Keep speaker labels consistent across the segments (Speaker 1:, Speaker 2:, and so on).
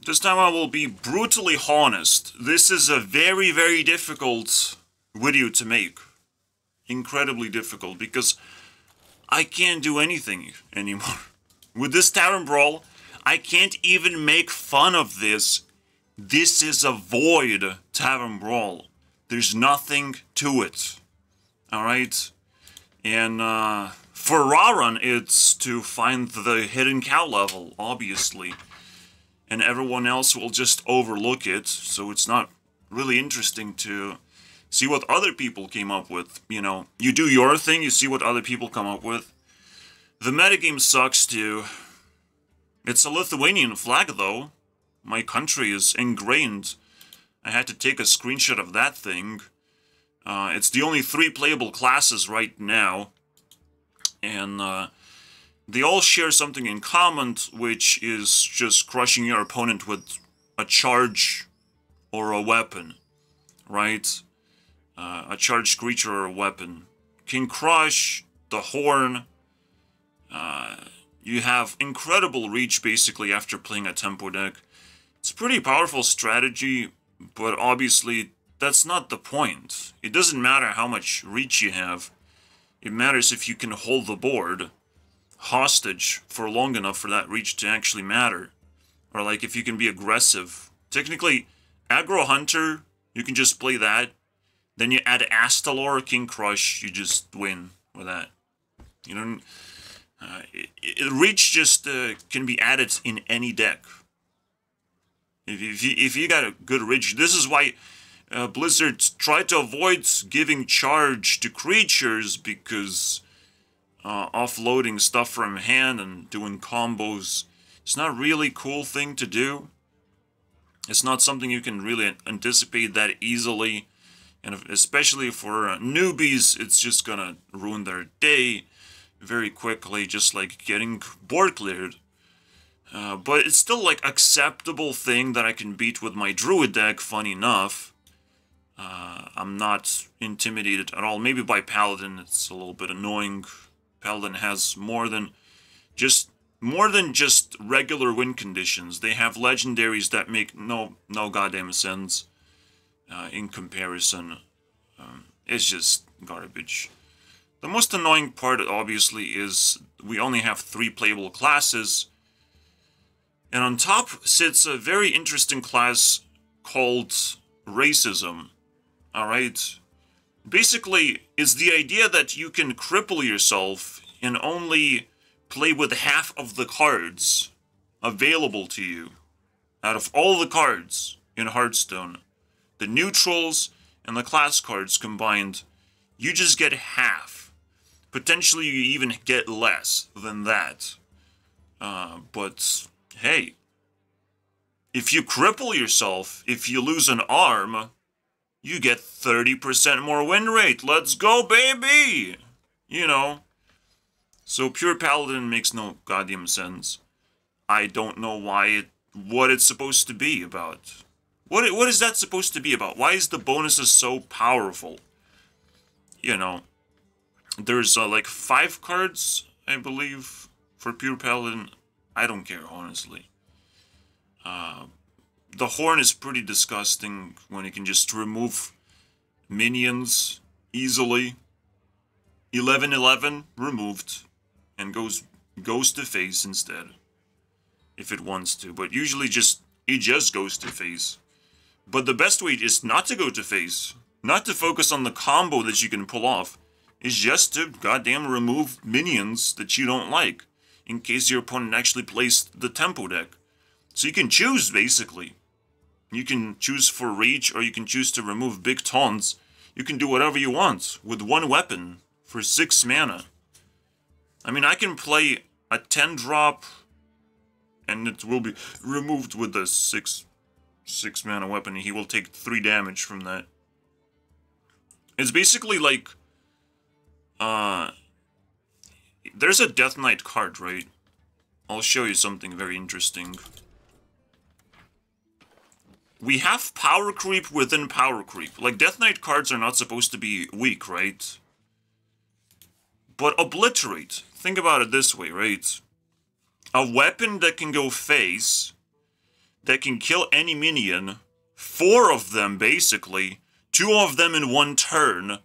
Speaker 1: This time I will be brutally honest. This is a very, very difficult video to make. Incredibly difficult, because I can't do anything anymore. With this Tavern Brawl, I can't even make fun of this. This is a void Tavern Brawl. There's nothing to it. Alright? And for Raran, it's to find the hidden cow level, obviously. And everyone else will just overlook it, so it's not really interesting to see what other people came up with. You know, you do your thing, you see what other people come up with. The metagame sucks too. It's a Lithuanian flag though. My country is ingrained. I had to take a screenshot of that thing. It's the only 3 playable classes right now. And they all share something in common, which is just crushing your opponent with a charge or a weapon, right? A charged creature or a weapon. Can crush the horn. You have incredible reach, basically, after playing a tempo deck. It's a pretty powerful strategy, but obviously, that's not the point. It doesn't matter how much reach you have. It matters if you can hold the board hostage for long enough for that reach to actually matter. Or like if you can be aggressive. Technically, aggro hunter, you can just play that. Then you add Astalor, King Crush, you just win with that. You know, reach just can be added in any deck. If you got a good reach, this is why Blizzard tried to avoid giving charge to creatures, because offloading stuff from hand and doing combos, it's not really a cool thing to do. It's not something you can really anticipate that easily, and especially for newbies, it's just gonna ruin their day very quickly, just like getting board cleared. But it's still like acceptable thing that I can beat with my druid deck, funny enough. I'm not intimidated at all. Maybe by Paladin it's a little bit annoying. Paladin has more than just regular win conditions. They have legendaries that make no goddamn sense in comparison. It's just garbage. The most annoying part, obviously, is we only have 3 playable classes. And on top sits a very interesting class called Racism. Alright? Basically, it's the idea that you can cripple yourself and only play with half of the cards available to you. Out of all the cards in Hearthstone, the neutrals and the class cards combined, you just get half. Potentially, you even get less than that. But, hey, if you cripple yourself, if you lose an arm, you get 30% more win rate. Let's go, baby! You know. So pure Paladin makes no goddamn sense. I don't know what it's supposed to be about. What is that supposed to be about? Why is the bonuses so powerful? You know. There's like 5 cards, I believe, for pure Paladin. I don't care, honestly. The horn is pretty disgusting when you can just remove minions easily. 11-11 removed, and goes to face instead, if it wants to. But usually it just goes to face. But the best way is not to go to face, not to focus on the combo that you can pull off, is just to goddamn remove minions that you don't like, in case your opponent actually plays the tempo deck. So you can choose, basically. You can choose for reach, or you can choose to remove big taunts. You can do whatever you want with 1 weapon for 6 mana. I mean, I can play a 10-drop, and it will be removed with the 6 mana weapon, and he will take 3 damage from that. It's basically like, there's a Death Knight card, right? I'll show you something very interesting. We have power creep within power creep. Like, Death Knight cards are not supposed to be weak, right? But obliterate. Think about it this way, right? A weapon that can go face that can kill any minion, 4 of them basically, 2 of them in one turn.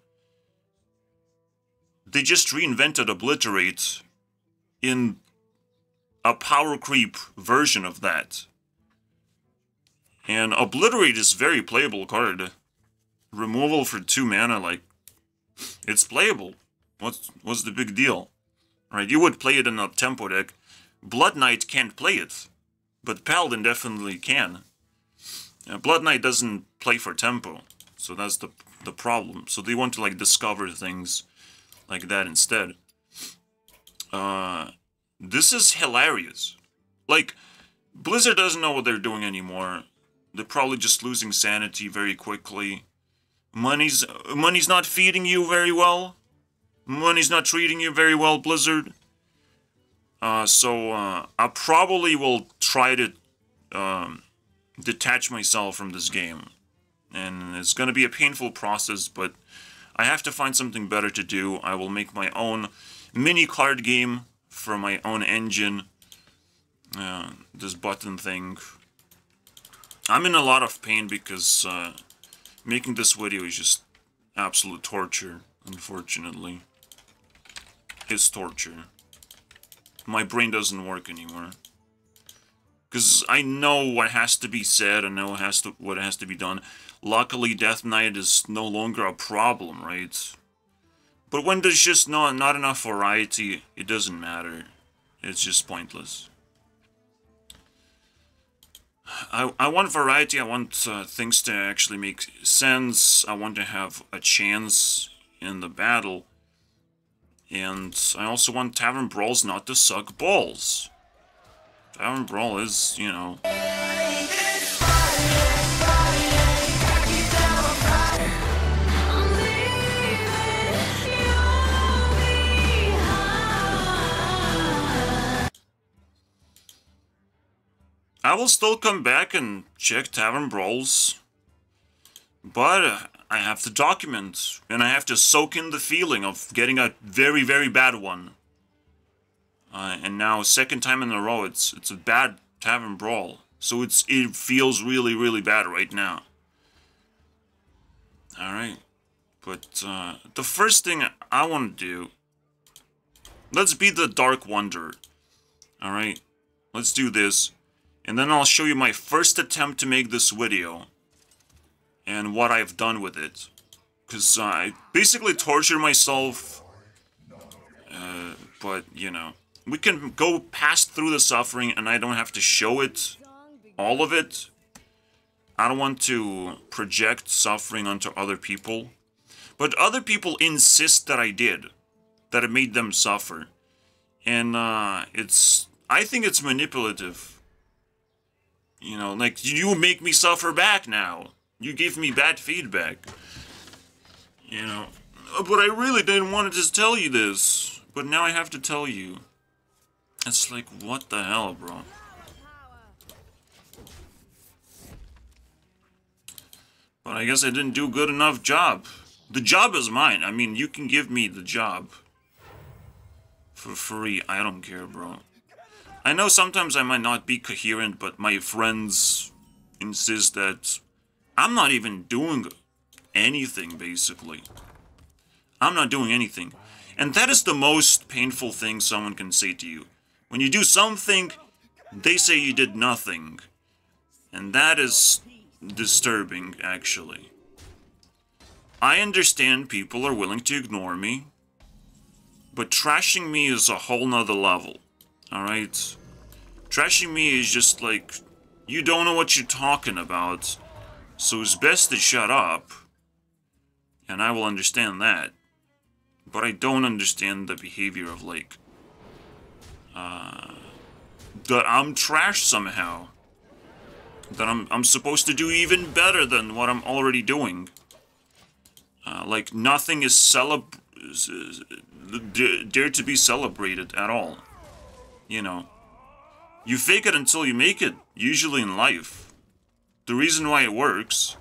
Speaker 1: They just reinvented Obliterate in a power creep version of that. And Obliterate is very playable card. Removal for 2 mana, like, it's playable. What's the big deal? Right, you would play it in a tempo deck. Blood Knight can't play it, but Paladin definitely can. Blood Knight doesn't play for tempo, so that's the problem. So they want to like discover things like that instead. This is hilarious. Like, Blizzard doesn't know what they're doing anymore. They're probably just losing sanity very quickly. Money's not feeding you very well. Money's not treating you very well, Blizzard. So I probably will try to detach myself from this game. And it's going to be a painful process, but I have to find something better to do. I will make my own mini card game for my own engine. This button thing. I'm in a lot of pain because making this video is just absolute torture, unfortunately. It's torture. My brain doesn't work anymore. Because I know what has to be said, I know what has to be done. Luckily, Death Knight is no longer a problem, right? But when there's just not enough variety, it doesn't matter. It's just pointless. I want variety, I want things to actually make sense, I want to have a chance in the battle. And I also want Tavern Brawls not to suck balls. Tavern Brawl is, you know... I will still come back and check Tavern Brawls, but I have to document, and I have to soak in the feeling of getting a very, very bad one. And now, second time in a row, it's a bad Tavern Brawl, so it feels really, really bad right now. Alright, but the first thing I want to do, let's be the Dark Wonder. Alright, let's do this. And then I'll show you my first attempt to make this video. And what I've done with it. Because I basically torture myself. But, you know. We can go past through the suffering and I don't have to show it. All of it. I don't want to project suffering onto other people. But other people insist that I did. That it made them suffer. And I think it's manipulative. You know, like, you make me suffer back now. You give me bad feedback. You know, but I really didn't want to just tell you this. But now I have to tell you. It's like, what the hell, bro? But I guess I didn't do a good enough job. The job is mine. I mean, you can give me the job. For free. I don't care, bro. I know sometimes I might not be coherent, but my friends insist that I'm not even doing anything, basically. I'm not doing anything. And that is the most painful thing someone can say to you. When you do something, they say you did nothing. And that is disturbing, actually. I understand people are willing to ignore me, but trashing me is a whole nother level. Alright? Trashing me is just like, you don't know what you're talking about, so it's best to shut up. And I will understand that. But I don't understand the behavior of, like, that I'm trash somehow. That I'm supposed to do even better than what I'm already doing. Like, nothing is dare to be celebrated at all. You know, you fake it until you make it, usually in life. The reason why it works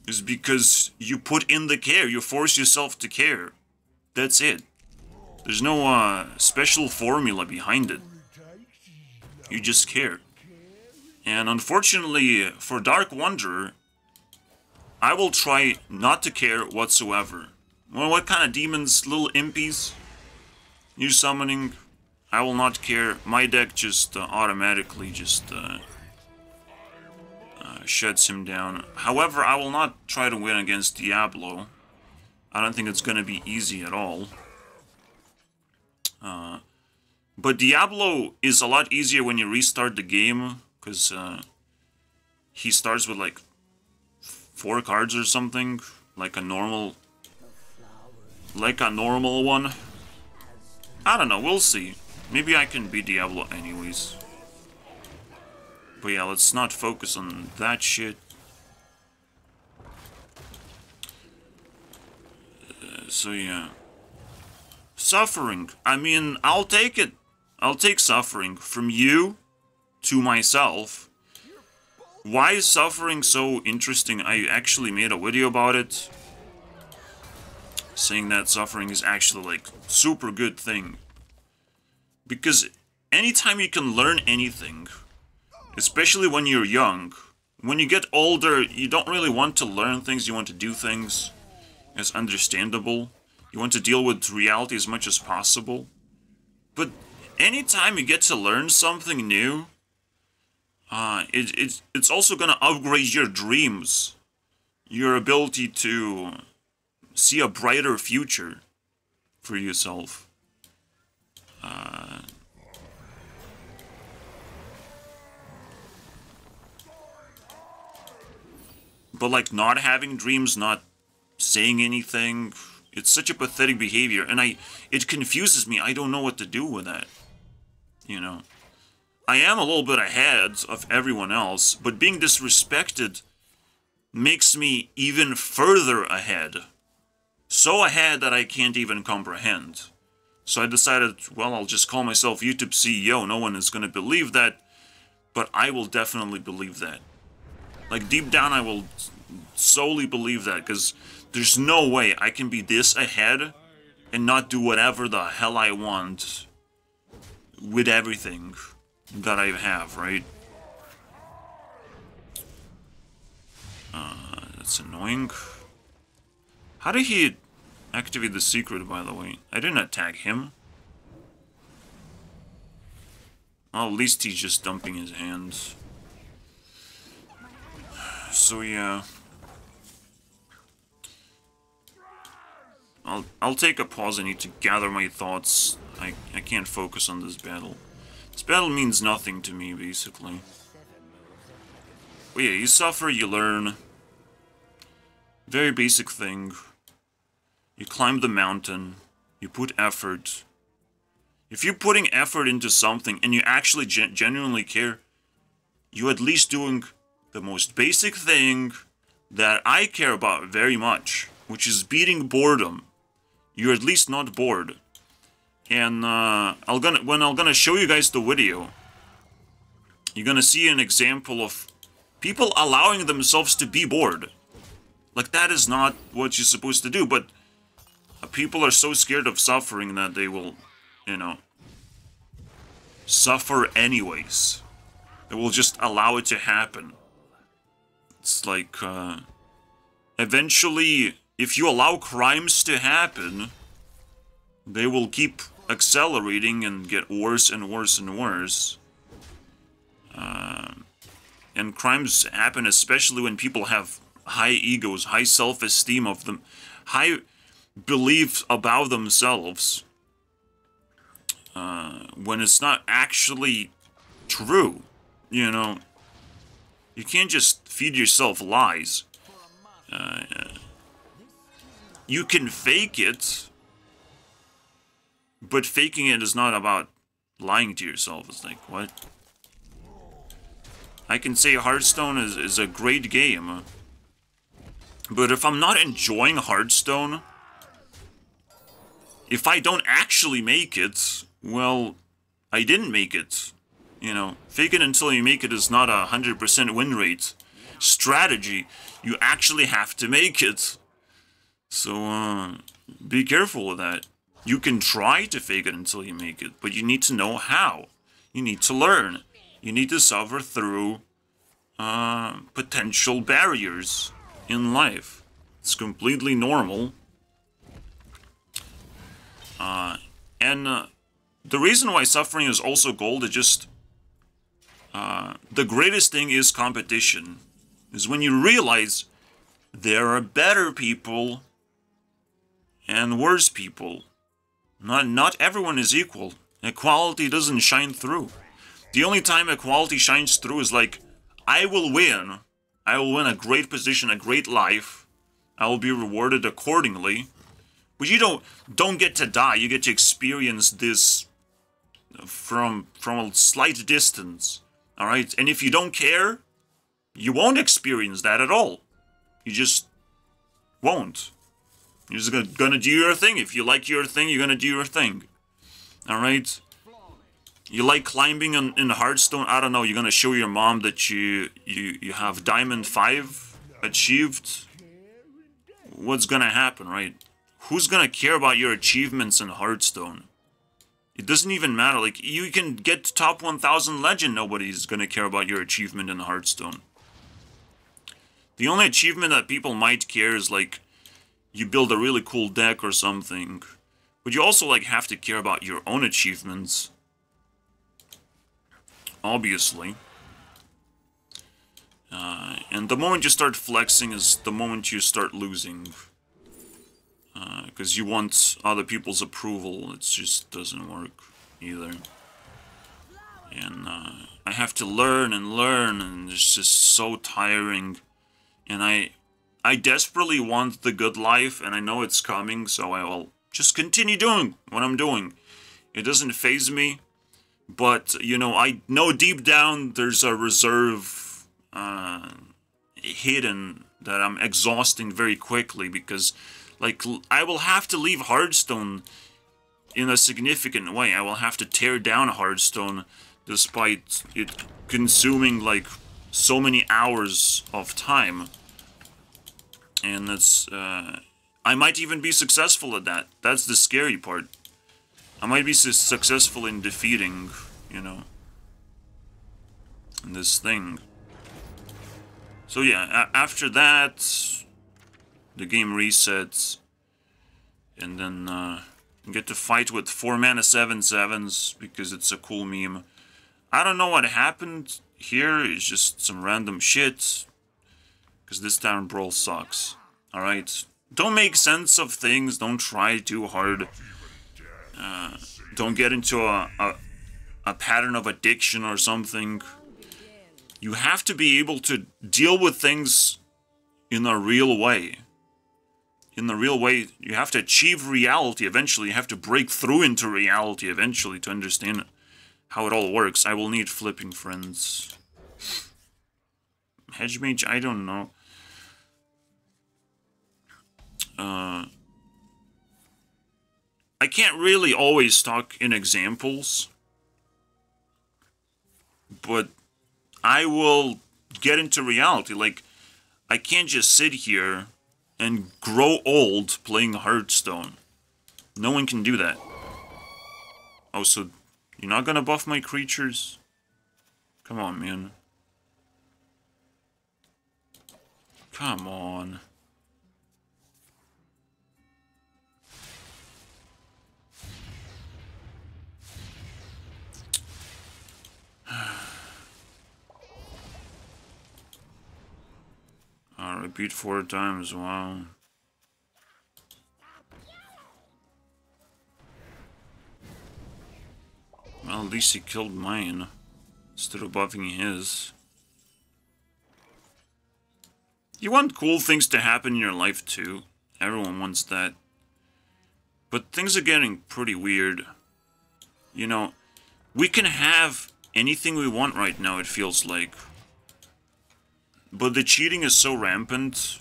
Speaker 1: is because you put in the care, you force yourself to care. That's it. There's no special formula behind it. You just care. And unfortunately, for Dark Wanderer, I will try not to care whatsoever. Well, what kind of demons? Little impies? New summoning? I will not care. My deck just automatically just shuts him down. However, I will not try to win against Diablo. I don't think it's going to be easy at all. But Diablo is a lot easier when you restart the game, because he starts with like 4 cards or something, like a normal one. I don't know, we'll see. Maybe I can beat Diablo anyways. But yeah, let's not focus on that shit. So yeah. Suffering. I mean, I'll take it. I'll take suffering from you to myself. Why is suffering so interesting? I actually made a video about it, saying that suffering is actually like super good thing. Because anytime you can learn anything, especially when you're young, when you get older, you don't really want to learn things, you want to do things. It's understandable. You want to deal with reality as much as possible. But anytime you get to learn something new, it's also going to upgrade your dreams. Your ability to see a brighter future for yourself. But like not having dreams, not saying anything, it's such a pathetic behavior, and it confuses me. I don't know what to do with that. You know, I am a little bit ahead of everyone else, but being disrespected makes me even further ahead. So ahead that I can't even comprehend. So I decided, well, I'll just call myself YouTube CEO. No one is going to believe that, but I will definitely believe that. Like, deep down, I will solely believe that, because there's no way I can be this ahead and not do whatever the hell I want with everything that I have, right? That's annoying. How did he activate the secret, by the way? I didn't attack him. Well, at least he's just dumping his hands. So yeah, I'll take a pause. I need to gather my thoughts. I can't focus on this battle. This battle means nothing to me, basically. But yeah, you suffer, you learn. Very basic thing. You climb the mountain. You put effort. If you're putting effort into something and you actually genuinely care, you're at least doing the most basic thing that I care about very much, which is beating boredom. You're at least not bored. And when I'm gonna show you guys the video, you're gonna see an example of people allowing themselves to be bored. Like, that is not what you're supposed to do, but people are so scared of suffering that they will, you know, suffer anyways. They will just allow it to happen. It's like, eventually, if you allow crimes to happen, they will keep accelerating and get worse and worse and worse. And crimes happen especially when people have high egos, high self-esteem of them, high beliefs about themselves, when it's not actually true, you know. You can't just feed yourself lies. You can fake it, but faking it is not about lying to yourself. It's like, what? I can say Hearthstone is a great game, but if I'm not enjoying Hearthstone, if I don't actually make it, well, I didn't make it. You know, fake it until you make it is not a 100% win rate strategy. You actually have to make it. So, be careful with that. You can try to fake it until you make it, but you need to know how. You need to learn. You need to suffer through potential barriers in life. It's completely normal. And the reason why suffering is also gold is just... the greatest thing is competition. Is when you realize there are better people and worse people. Not everyone is equal. Equality doesn't shine through. The only time equality shines through is like, I will win. I will win a great position, a great life. I will be rewarded accordingly. But you don't get to die. You get to experience this from a slight distance. Alright? And if you don't care, you won't experience that at all. You just won't. You're just gonna do your thing. If you like your thing, you're gonna do your thing. Alright? You like climbing in Hearthstone? I don't know, you're gonna show your mom that you have Diamond 5 achieved? What's gonna happen, right? Who's gonna care about your achievements in Hearthstone? It doesn't even matter. Like, you can get top 1000 legend, nobody's gonna care about your achievement in Hearthstone. The only achievement that people might care is, like, you build a really cool deck or something. But you also, like, have to care about your own achievements. Obviously. And the moment you start flexing is the moment you start losing. Because you want other people's approval. It just doesn't work either. And I have to learn, and it's just so tiring. And I desperately want the good life, and I know it's coming, so I will just continue doing what I'm doing. It doesn't faze me, but, you know, I know deep down there's a reserve hidden that I'm exhausting very quickly, because, like, I will have to leave Hearthstone in a significant way. I will have to tear down Hearthstone despite it consuming, like, so many hours of time. And that's, I might even be successful at that. That's the scary part. I might be successful in defeating, you know, this thing. So yeah, after that, the game resets. And then, you get to fight with 4 mana 7/7s, because it's a cool meme. I don't know what happened here, it's just some random shit. Because this Tavern Brawl sucks. Alright? Don't make sense of things, don't try too hard. Don't get into a pattern of addiction or something. You have to be able to deal with things in a real way. In the real way, you have to achieve reality eventually. You have to break through into reality eventually to understand how it all works. I will need flipping friends. Hedge mage, I don't know. I can't really always talk in examples, but I will get into reality. Like, I can't just sit here and grow old playing Hearthstone. No one can do that. Oh, so you're not gonna buff my creatures? Come on, man. Come on. I'll repeat 4 times, wow. Well, at least he killed mine, instead of buffing his. You want cool things to happen in your life too. Everyone wants that. But things are getting pretty weird. You know, we can have anything we want right now, it feels like. But the cheating is so rampant.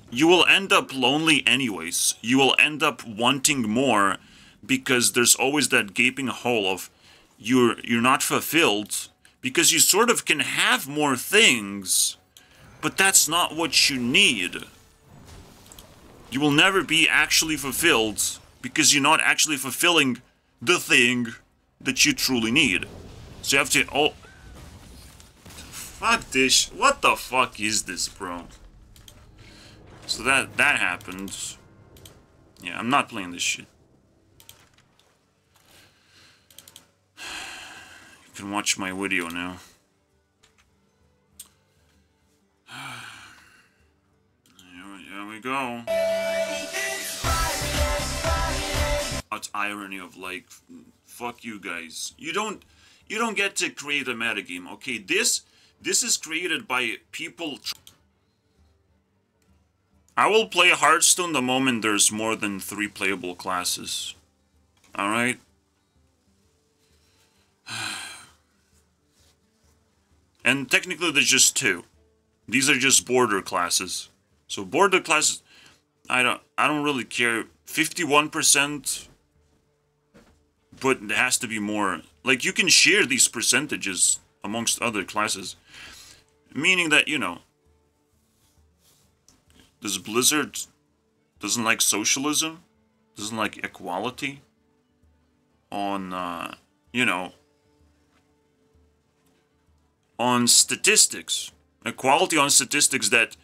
Speaker 1: You will end up lonely anyways. You will end up wanting more, because there's always that gaping hole of you're not fulfilled, because you sort of can have more things, but that's not what you need. You will never be actually fulfilled because you're not actually fulfilling the thing that you truly need. So you have to Fuck this. What the fuck is this, bro? So that happened. Yeah, I'm not playing this shit. You can watch my video now. Here we go. That's irony of like, fuck you guys. You don't get to create a metagame, okay? This is created by people. I will play Hearthstone the moment there's more than 3 playable classes. Alright? And technically there's just 2. These are just border classes. So border classes, I don't really care. 51%, but it has to be more. Like, you can share these percentages amongst other classes. Meaning that, you know, this Blizzard doesn't like socialism, doesn't like equality on, you know, on statistics. Equality on statistics that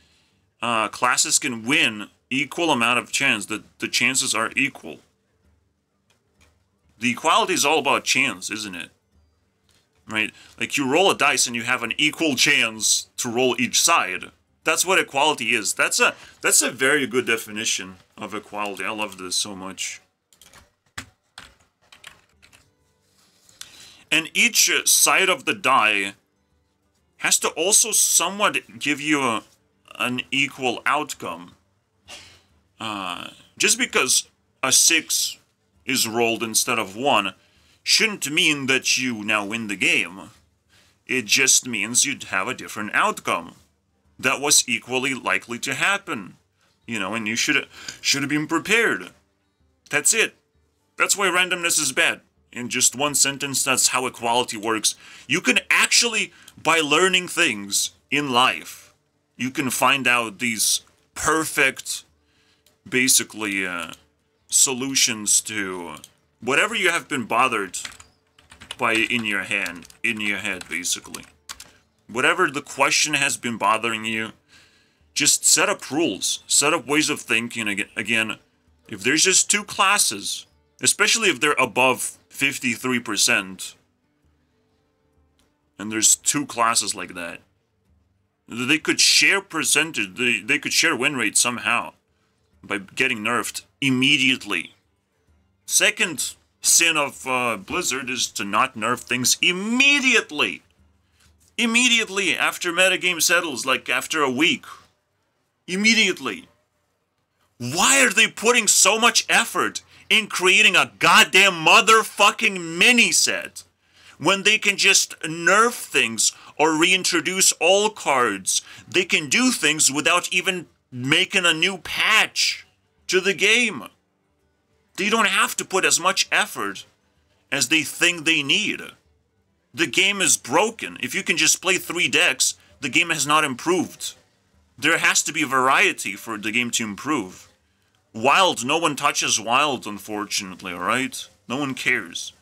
Speaker 1: classes can win equal amount of chance, that the chances are equal. The equality is all about chance, isn't it? Right? Like, you roll a dice and you have an equal chance to roll each side. That's what equality is. That's a very good definition of equality. I love this so much. And each side of the die has to also somewhat give you an equal outcome. Just because a 6 is rolled instead of 1 shouldn't mean that you now win the game. It just means you'd have a different outcome that was equally likely to happen. You know, and you should have been prepared. That's it. That's why randomness is bad. In just one sentence, that's how equality works. You can actually, by learning things in life, you can find out these perfect, basically, solutions to whatever you have been bothered by in your head, basically. Whatever the question has been bothering you, just set up rules, set up ways of thinking. Again, if there's just 2 classes, especially if they're above 53%, and there's 2 classes like that, they could share percentage, they could share win rate somehow by getting nerfed immediately. Second sin of Blizzard is to not nerf things immediately. Immediately after metagame settles, like after a week. Immediately. Why are they putting so much effort in creating a goddamn motherfucking mini set when they can just nerf things or reintroduce all cards? They can do things without even making a new patch to the game. They don't have to put as much effort as they think they need. The game is broken. If you can just play 3 decks, the game has not improved. There has to be variety for the game to improve. Wild, no one touches Wild, unfortunately, alright? No one cares.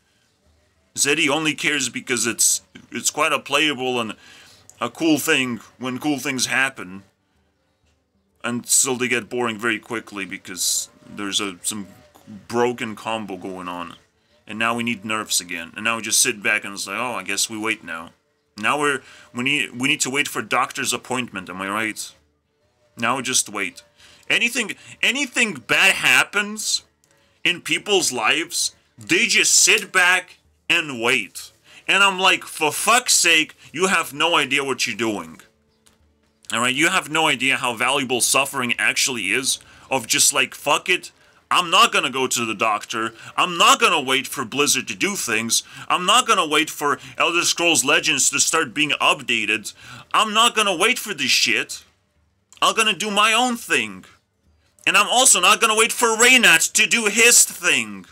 Speaker 1: Zeddy only cares because it's quite a playable and a cool thing when cool things happen. Until they get boring very quickly because there's some broken combo going on. And now we need nerfs again. And now we just sit back and it's like, oh, I guess we wait now. Now we need to wait for doctor's appointment, am I right? Now we just wait. Anything bad happens in people's lives, they just sit back and wait. And I'm like, for fuck's sake, you have no idea what you're doing. Alright, you have no idea how valuable suffering actually is, of just like, fuck it, I'm not gonna go to the doctor, I'm not gonna wait for Blizzard to do things, I'm not gonna wait for Elder Scrolls Legends to start being updated, I'm not gonna wait for this shit, I'm gonna do my own thing. And I'm also not gonna wait for Reynat to do his thing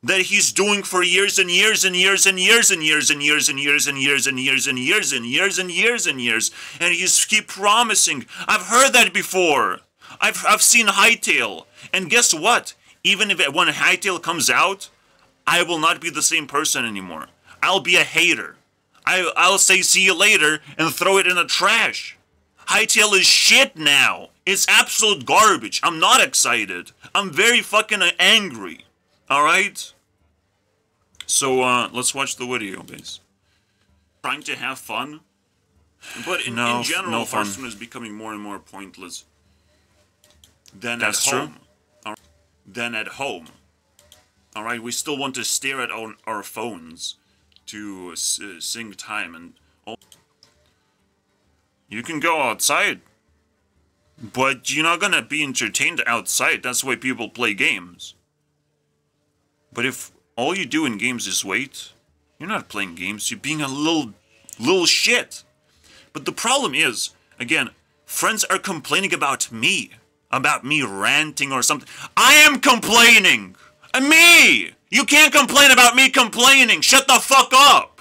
Speaker 1: that he's doing for years and years and years and years and years and years and years and years and years and years and years and years and years, and he's keep promising. I've heard that before. I've seen Hytale, and guess what? Even if when Hytale comes out, I will not be the same person anymore. I'll be a hater. I'll say see you later and throw it in the trash. Hytale is shit now. It's absolute garbage. I'm not excited. I'm very fucking angry. Alright? So, let's watch the video, guys. Trying to have fun. But in general, Hearthstone is becoming more and more pointless. Than at home. Than at home. Alright, we still want to stare at our phones to sing time and all. You can go outside, but you're not gonna be entertained outside. That's why people play games. But if all you do in games is wait, you're not playing games. You're being a little shit. But the problem is, again, friends are complaining about me ranting or something. I am complaining. Me! You can't complain about me complaining. Shut the fuck up.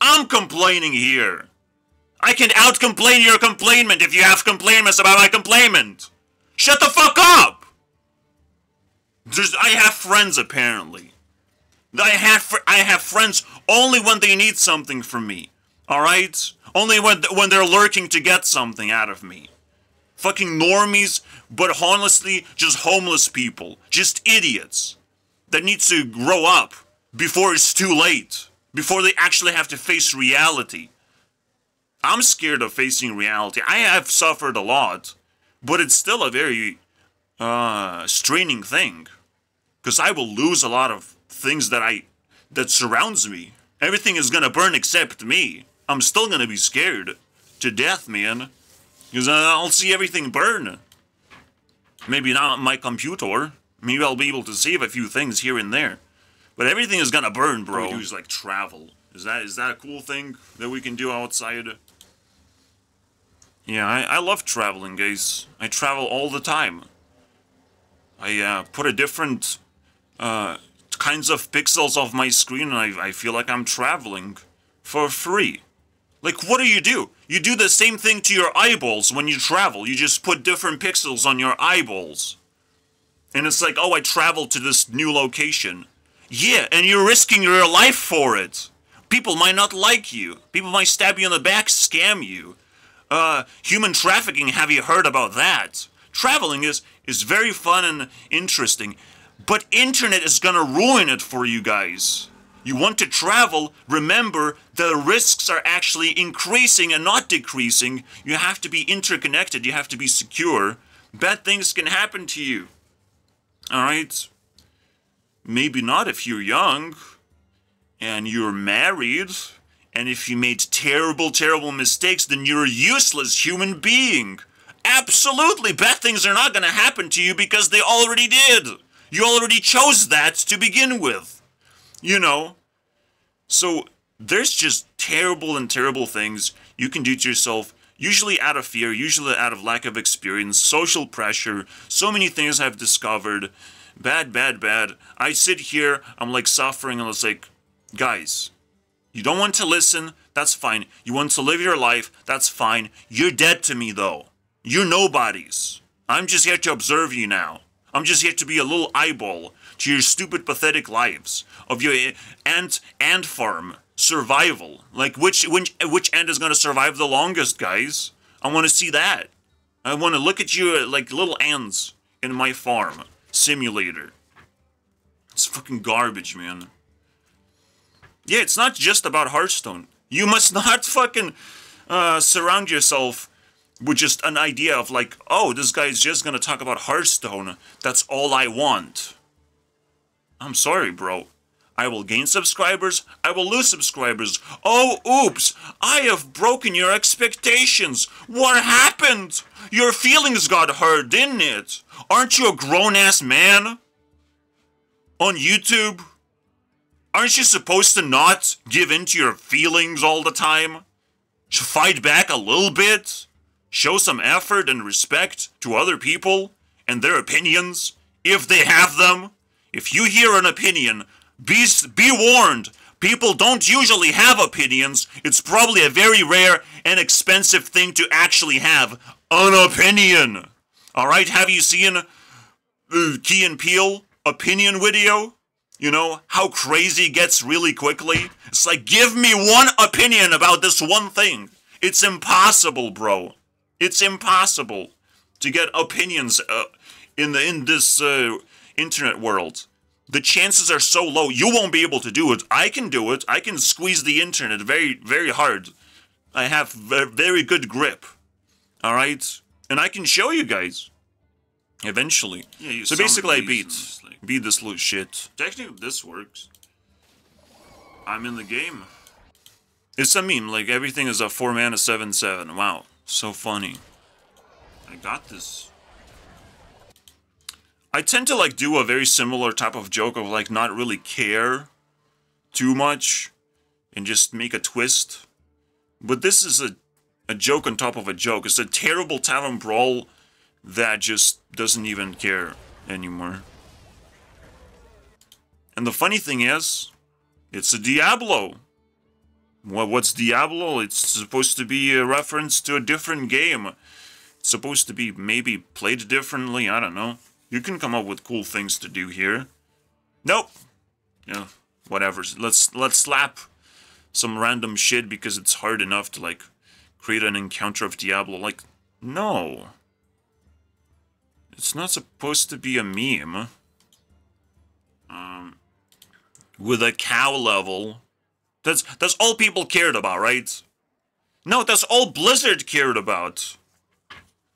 Speaker 1: I'm complaining here. I can out-complain your complainment if you have complaints about my complainment. Shut the fuck up. I have friends, apparently. I have friends only when they need something from me. Alright? Only when they're lurking to get something out of me. Fucking normies, but honestly, just homeless people. Just idiots. That needs to grow up before it's too late. Before they actually have to face reality. I'm scared of facing reality. I have suffered a lot. But it's still a very straining thing. Because I will lose a lot of things that surrounds me. Everything is gonna burn except me. I'm still gonna be scared to death, man. Because I'll see everything burn. Maybe not my computer. Maybe I'll be able to save a few things here and there. But everything is gonna burn, bro. We use like travel. Is that a cool thing that we can do outside? Yeah, I love traveling, guys. I travel all the time. I put a different kinds of pixels off my screen and I feel like I'm traveling for free. Like, what do? You do the same thing to your eyeballs when you travel. You just put different pixels on your eyeballs. And it's like, oh, I traveled to this new location. Yeah, and you're risking your life for it. People might not like you. People might stab you in the back, scam you. Human trafficking, have you heard about that? Traveling is very fun and interesting. But internet is gonna ruin it for you guys. You want to travel, remember the risks are actually increasing and not decreasing. You have to be interconnected, you have to be secure. Bad things can happen to you. Alright? Maybe not if you're young, and you're married, and if you made terrible, terrible mistakes, then you're a useless human being. Absolutely, bad things are not gonna happen to you because they already did. You already chose that to begin with. You know? So, there's just terrible and terrible things you can do to yourself, usually out of fear, usually out of lack of experience, social pressure, so many things I've discovered. Bad, bad, bad. I sit here, I'm like suffering, and it's like, guys, you don't want to listen, that's fine. You want to live your life, that's fine. You're dead to me, though. You're nobodies. I'm just here to observe you now. I'm just here to be a little eyeball to your stupid, pathetic lives of your ant farm survival. Like, which ant is going to survive the longest, guys? I want to see that. I want to look at you like little ants in my farm simulator. It's fucking garbage, man. Yeah, it's not just about Hearthstone. You must not fucking surround yourself with just an idea of like, oh, this guy's just gonna talk about Hearthstone. That's all I want. I'm sorry, bro. I will gain subscribers, I will lose subscribers. Oh, oops, I have broken your expectations. What happened? Your feelings got hurt, didn't it? Aren't you a grown-ass man? On YouTube? Aren't you supposed to not give in to your feelings all the time? Fight back a little bit? Show some effort and respect to other people and their opinions, if they have them. If you hear an opinion, be warned. People don't usually have opinions. It's probably a very rare and expensive thing to actually have an opinion. Alright, have you seen Key and Peele opinion video? You know, how crazy it gets really quickly? It's like, give me one opinion about this one thing. It's impossible, bro. It's impossible to get opinions in this internet world. The chances are so low, you won't be able to do it. I can do it. I can squeeze the internet very, very hard. I have very good grip. Alright? And I can show you guys. Eventually. Yeah, so basically I beat this little shit. Technically this works. I'm in the game. It's a meme, like everything is a 4-mana 7/7. Wow. So funny. I got this. I tend to like do a very similar type of joke of like not really care too much and just make a twist. But this is a joke on top of a joke. It's a terrible Tavern Brawl that just doesn't even care anymore. And the funny thing is, it's a Diablo. Well, what's Diablo? It's supposed to be a reference to a different game. It's supposed to be maybe played differently, I don't know. You can come up with cool things to do here. Nope. Yeah, whatever. Let's slap some random shit because it's hard enough to like create an encounter of Diablo. Like, no. It's not supposed to be a meme. With a cow level. That's all people cared about, right? No, that's all Blizzard cared about.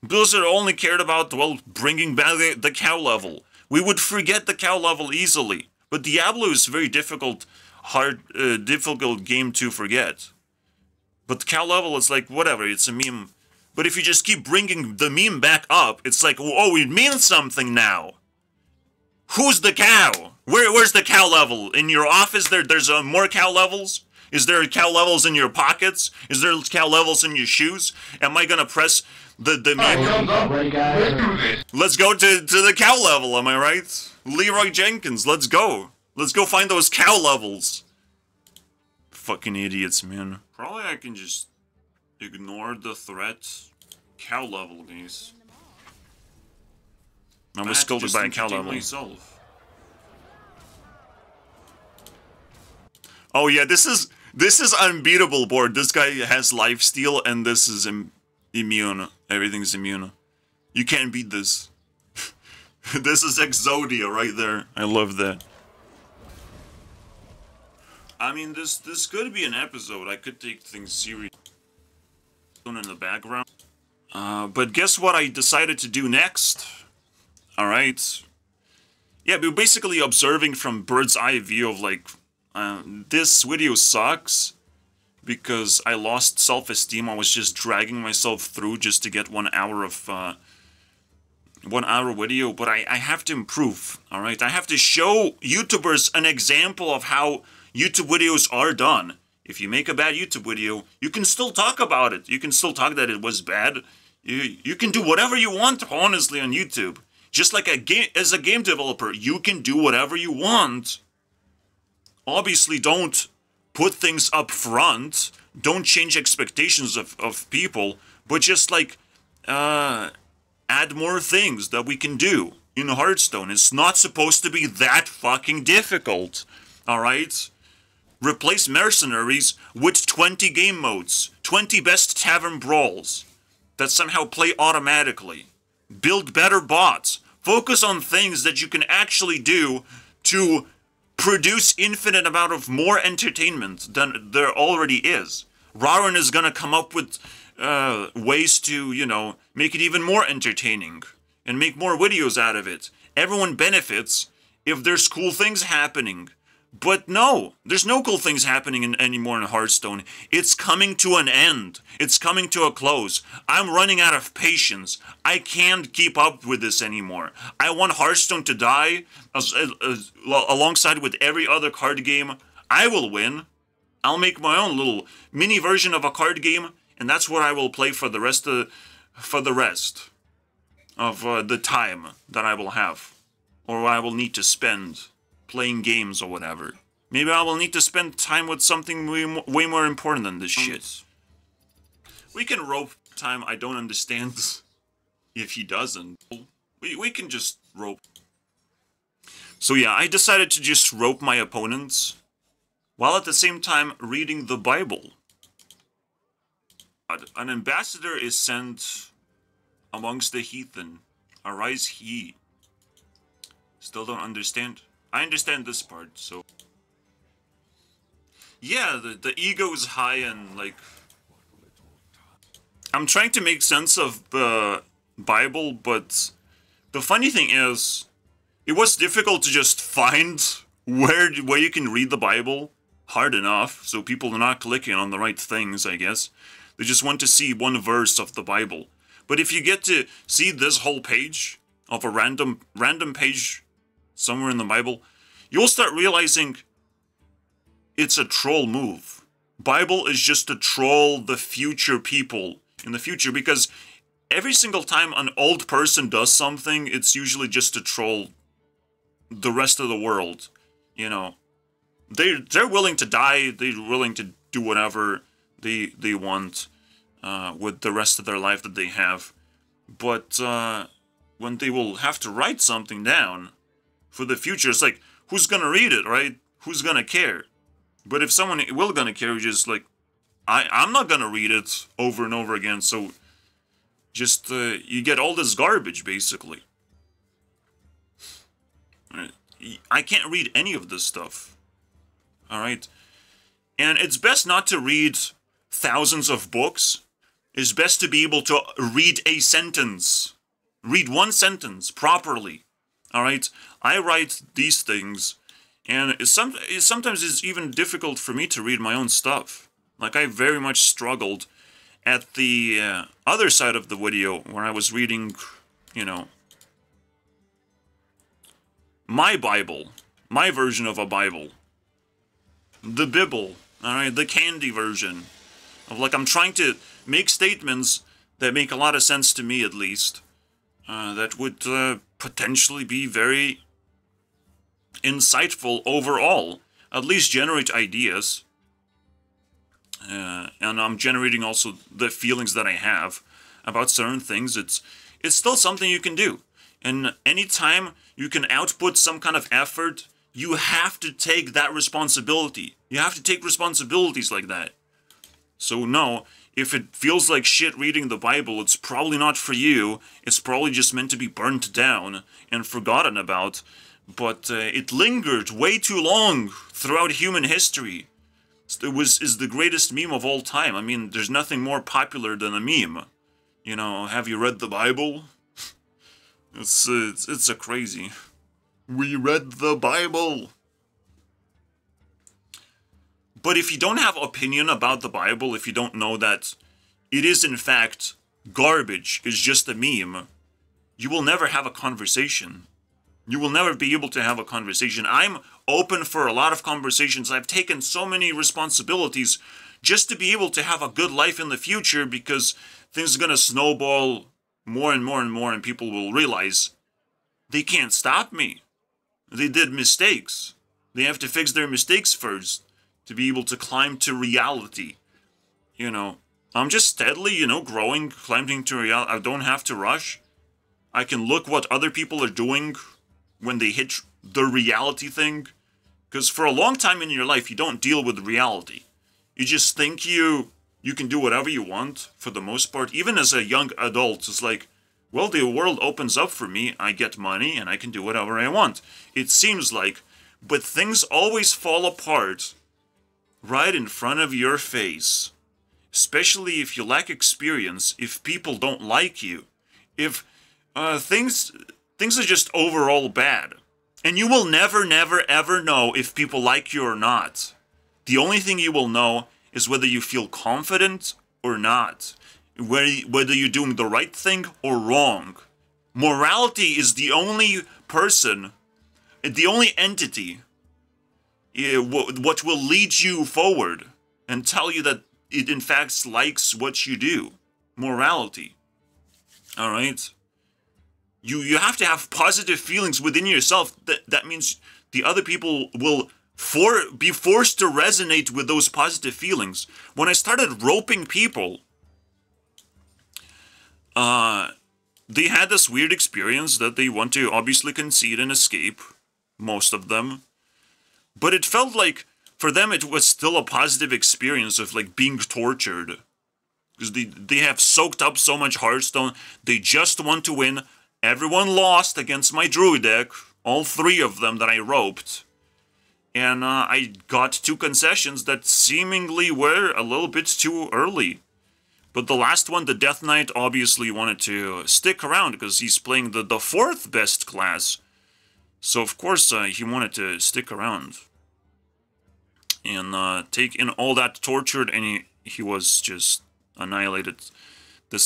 Speaker 1: Blizzard only cared about, well, bringing back the cow level. We would forget the cow level easily. But Diablo is a very difficult game to forget. But the cow level is like, whatever, it's a meme. But if you just keep bringing the meme back up, it's like, oh, it means something now. Who's the cow? Where's the cow level? In your office, there's more cow levels? Is there cow levels in your pockets? Is there cow levels in your shoes? Am I gonna press the Let's go to the cow level, am I right? Leroy Jenkins, let's go. Let's go find those cow levels. Fucking idiots, man. Probably I can just ignore the threat. Cow level, guys. I was scolded by a cow level. Myself. Oh yeah, this is unbeatable board. This guy has lifesteal and this is immune. Everything's immune. You can't beat this. This is Exodia right there. I love that. I mean, this could be an episode. I could take things serious in the background. But guess what I decided to do next? Alright. Yeah, we're basically observing from bird's eye view of like, this video sucks because I lost self-esteem. I was just dragging myself through just to get 1 hour of 1 hour video, but I have to improve, alright? I have to show YouTubers an example of how YouTube videos are done. If you make a bad YouTube video, you can still talk about it. You can still talk that it was bad. You can do whatever you want, honestly, on YouTube. Just like as a game developer, you can do whatever you want. Obviously, don't put things up front. Don't change expectations of people. But just like, add more things that we can do in Hearthstone. It's not supposed to be that fucking difficult. Alright? Replace mercenaries with 20 game modes. 20 best Tavern Brawls that somehow play automatically. Build better bots. Focus on things that you can actually do to produce infinite amount of more entertainment than there already is. Raren is gonna come up with ways to, you know, make it even more entertaining and make more videos out of it. Everyone benefits if there's cool things happening. But no, there's no cool things happening anymore in Hearthstone. It's coming to an end. It's coming to a close. I'm running out of patience. I can't keep up with this anymore. I want Hearthstone to die alongside with every other card game. I will win. I'll make my own little mini version of a card game, and that's what I will play for the rest of the time that I will have, or I will need to spend playing games or whatever. Maybe I will need to spend time with something way more important than this shit. We can rope time. I don't understand if he doesn't. We can just rope. So yeah, I decided to just rope my opponents, while at the same time reading the Bible. An ambassador is sent amongst the heathen. Arise ye. Still don't understand. I understand this part, so... Yeah, the ego is high and, like... I'm trying to make sense of the Bible, but... The funny thing is, it was difficult to just find where you can read the Bible hard enough, so people are not clicking on the right things, I guess. They just want to see one verse of the Bible. But if you get to see this whole page of a random page somewhere in the Bible, you'll start realizing it's a troll move. Bible is just to troll the future people in the future, because every single time an old person does something, it's usually just to troll the rest of the world. You know, they're willing to die, they're willing to do whatever they want with the rest of their life that they have. But when they will have to write something down for the future, it's like, who's gonna read it, right? Who's gonna care? But if someone will gonna care, just like, I'm not gonna read it over and over again, so just, you get all this garbage, basically. I can't read any of this stuff. Alright? And it's best not to read thousands of books. It's best to be able to read a sentence. Read one sentence properly. Alright? I write these things, and sometimes it's even difficult for me to read my own stuff. Like, I very much struggled at the other side of the video, where I was reading, you know, my Bible, my version of a Bible, the Bible, alright, the candy version, of, like, I'm trying to make statements that make a lot of sense to me, at least, that would potentially be very insightful overall, at least generate ideas. And I'm generating also the feelings that I have about certain things. It's still something you can do. And anytime you can output some kind of effort, you have to take that responsibility. You have to take responsibilities like that. So no, if it feels like shit reading the Bible, it's probably not for you. It's probably just meant to be burnt down and forgotten about. But it lingered way too long throughout human history. Is the greatest meme of all time. I mean, there's nothing more popular than a meme. You know, have you read the Bible? It's a crazy. We read the Bible. But if you don't have opinion about the Bible, if you don't know that it is in fact garbage, is just a meme, you will never have a conversation. You will never be able to have a conversation. I'm open for a lot of conversations. I've taken so many responsibilities just to be able to have a good life in the future, because things are going to snowball more and more and more, and people will realize they can't stop me. They did mistakes. They have to fix their mistakes first to be able to climb to reality. You know, I'm just steadily, you know, growing, climbing to reality. I don't have to rush. I can look what other people are doing when they hit the reality thing. Because for a long time in your life, you don't deal with reality. You just think you can do whatever you want, for the most part. Even as a young adult, it's like, well, the world opens up for me, I get money, and I can do whatever I want. It seems like, but things always fall apart right in front of your face. Especially if you lack experience, if people don't like you, if things are just overall bad. And you will never, ever know if people like you or not. The only thing you will know is whether you feel confident or not. Whether you're doing the right thing or wrong. Morality is the only person, the only entity, what will lead you forward and tell you that it in fact likes what you do. Morality. Alright? You have to have positive feelings within yourself. That means the other people will be forced to resonate with those positive feelings. When I started roping people, they had this weird experience that they want to obviously concede and escape. most of them. But it felt like, for them, it was still a positive experience of, like, being tortured. Because they have soaked up so much Hearthstone, they just want to win. Everyone lost against my Druid deck, all 3 of them that I roped. And I got 2 concessions that seemingly were a little bit too early. But the last one, the Death Knight, obviously wanted to stick around because he's playing the 4th best class. So of course he wanted to stick around. And take in all that tortured, and he was just annihilated a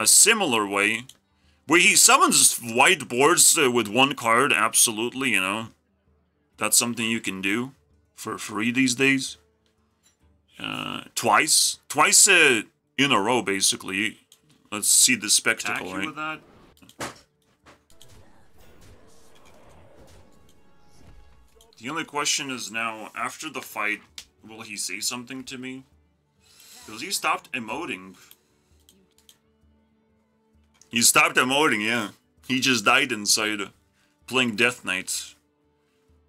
Speaker 1: similar way. Where he summons white boards with 1 card, absolutely, you know. That's something you can do for free these days. Twice in a row, basically. Let's see the spectacle, right? With that. The only question is now, after the fight, will he say something to me? Because he stopped emoting. He stopped emoting, yeah. He just died inside playing Death Knight.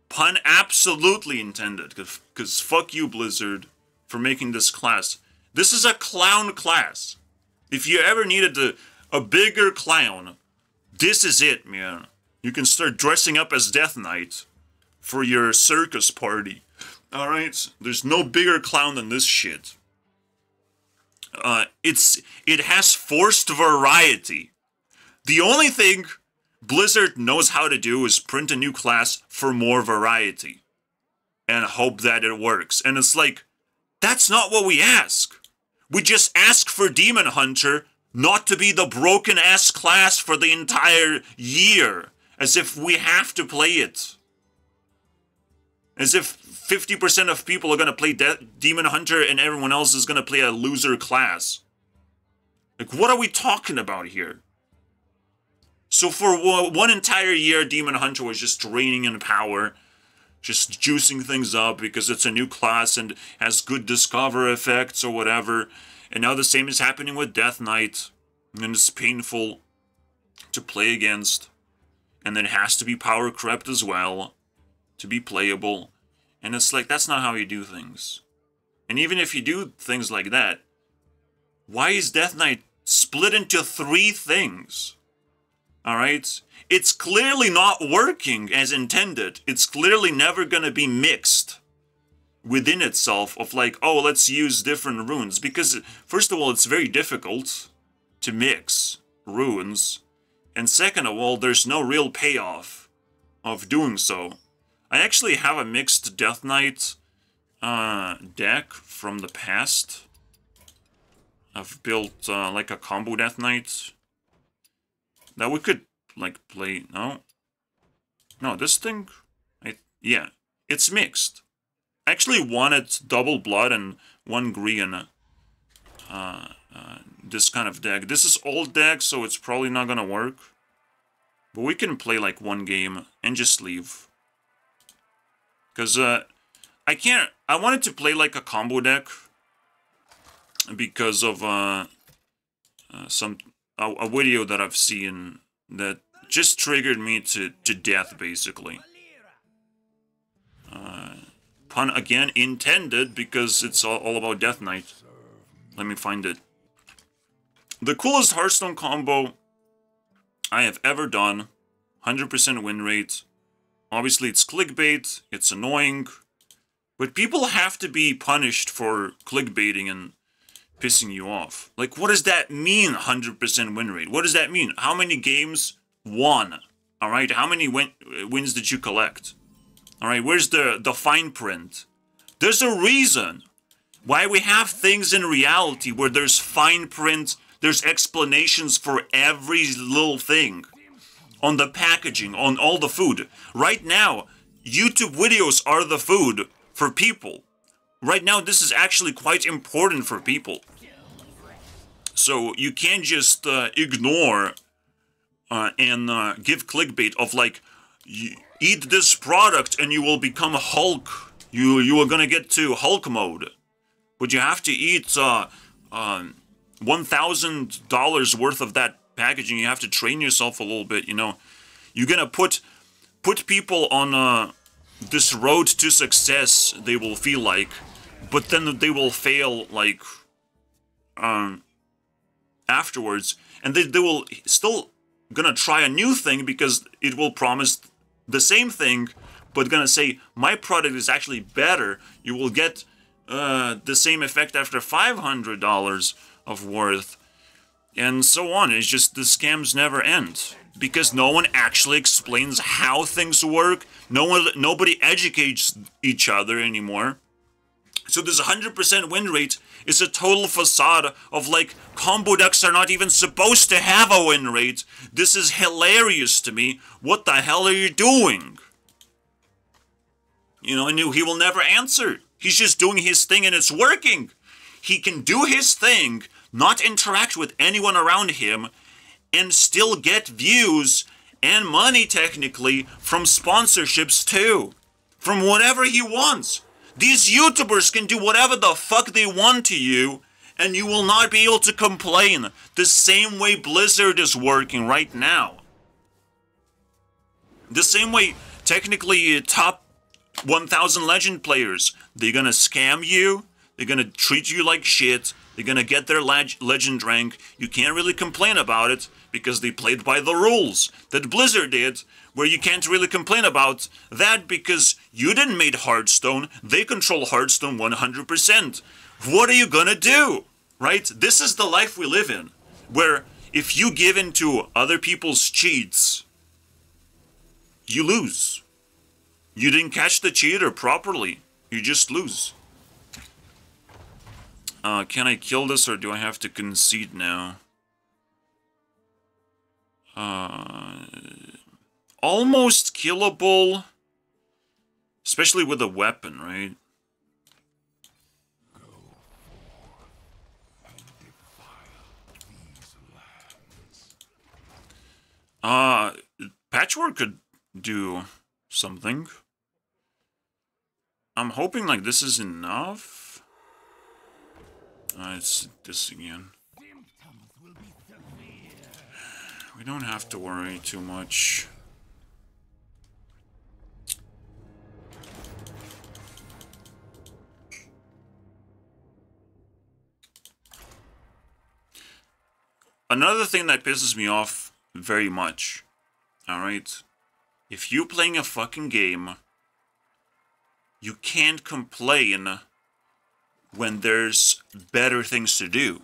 Speaker 1: Pun absolutely intended, because fuck you, Blizzard, for making this class. This is a clown class. If you ever needed a bigger clown, this is it, man. You can start dressing up as Death Knight for your circus party. Alright? There's no bigger clown than this shit. It has forced variety. The only thing Blizzard knows how to do is print a new class for more variety. And hope that it works. And it's like, that's not what we ask. We just ask for Demon Hunter not to be the broken-ass class for the entire year. As if we have to play it. As if 50% of people are going to play Demon Hunter and everyone else is going to play a loser class. Like, what are we talking about here? So for 1 entire year, Demon Hunter was just draining in power. Just juicing things up because it's a new class and has good discover effects or whatever. And now the same is happening with Death Knight. And it's painful to play against. And then it has to be power crept as well to be playable. And it's like, that's not how you do things. And even if you do things like that, why is Death Knight split into 3 things? Alright? It's clearly not working as intended. It's clearly never gonna be mixed within itself of like, oh, let's use different runes. Because, first of all, it's very difficult to mix runes. And second of all, there's no real payoff of doing so. I actually have a mixed Death Knight deck from the past. I've built like a combo Death Knight that we could like play. No, this thing, yeah, it's mixed. I actually wanted double blood and 1 green. This kind of deck. This is old deck, so it's probably not gonna work. But we can play like 1 game and just leave. Because I wanted to play like a combo deck because of a video that I've seen that just triggered me to death, basically. Pun again intended, because it's all about Death Knight. Let me find it. The coolest Hearthstone combo I have ever done. 100% win rate. Obviously, it's clickbait, it's annoying, but people have to be punished for clickbaiting and pissing you off. Like, what does that mean, 100% win rate? What does that mean? How many games won? Alright, how many wins did you collect? Alright, where's the fine print? There's a reason why we have things in reality where there's fine print, there's explanations for every little thing. On the packaging, on all the food. Right now, YouTube videos are the food for people. Right now, this is actually quite important for people. So you can't just ignore and give clickbait of like, eat this product and you will become a Hulk. You are gonna get to Hulk mode. But you have to eat $1,000 worth of that packaging. You have to train yourself a little bit, you know. You're gonna put put people on this road to success, they will feel like, but then they will fail, like, afterwards, and they will still gonna try a new thing because it will promise the same thing, but gonna say, my product is actually better. You will get the same effect after $500 of worth, and so on. It's just the scams never end because no one actually explains how things work. Nobody educates each other anymore. So this 100% win rate is a total facade of, like, combo decks are not even supposed to have a win rate. This is hilarious to me. What the hell are you doing? You know, and he will never answer. He's just doing his thing and it's working. He can do his thing, not interact with anyone around him, and still get views and money, technically, from sponsorships too. From whatever he wants. These YouTubers can do whatever the fuck they want to you, and you will not be able to complain. The same way Blizzard is working right now. The same way, technically, top 1,000 Legend players, they're gonna scam you, they're gonna treat you like shit, they're gonna get their Legend rank. You can't really complain about it, because they played by the rules that Blizzard did, where you can't really complain about that because you didn't make Hearthstone, they control Hearthstone 100%. What are you gonna do, right? This is the life we live in, where if you give in to other people's cheats, you lose. You didn't catch the cheater properly, you just lose. Can I kill this or do I have to concede now? Almost killable, especially with a weapon, right? Patchwork could do something. I'm hoping like this is enough. It's this again. We don't have to worry too much. Another thing that pisses me off very much, alright? If you're playing a fucking game, you can't complain when there's better things to do,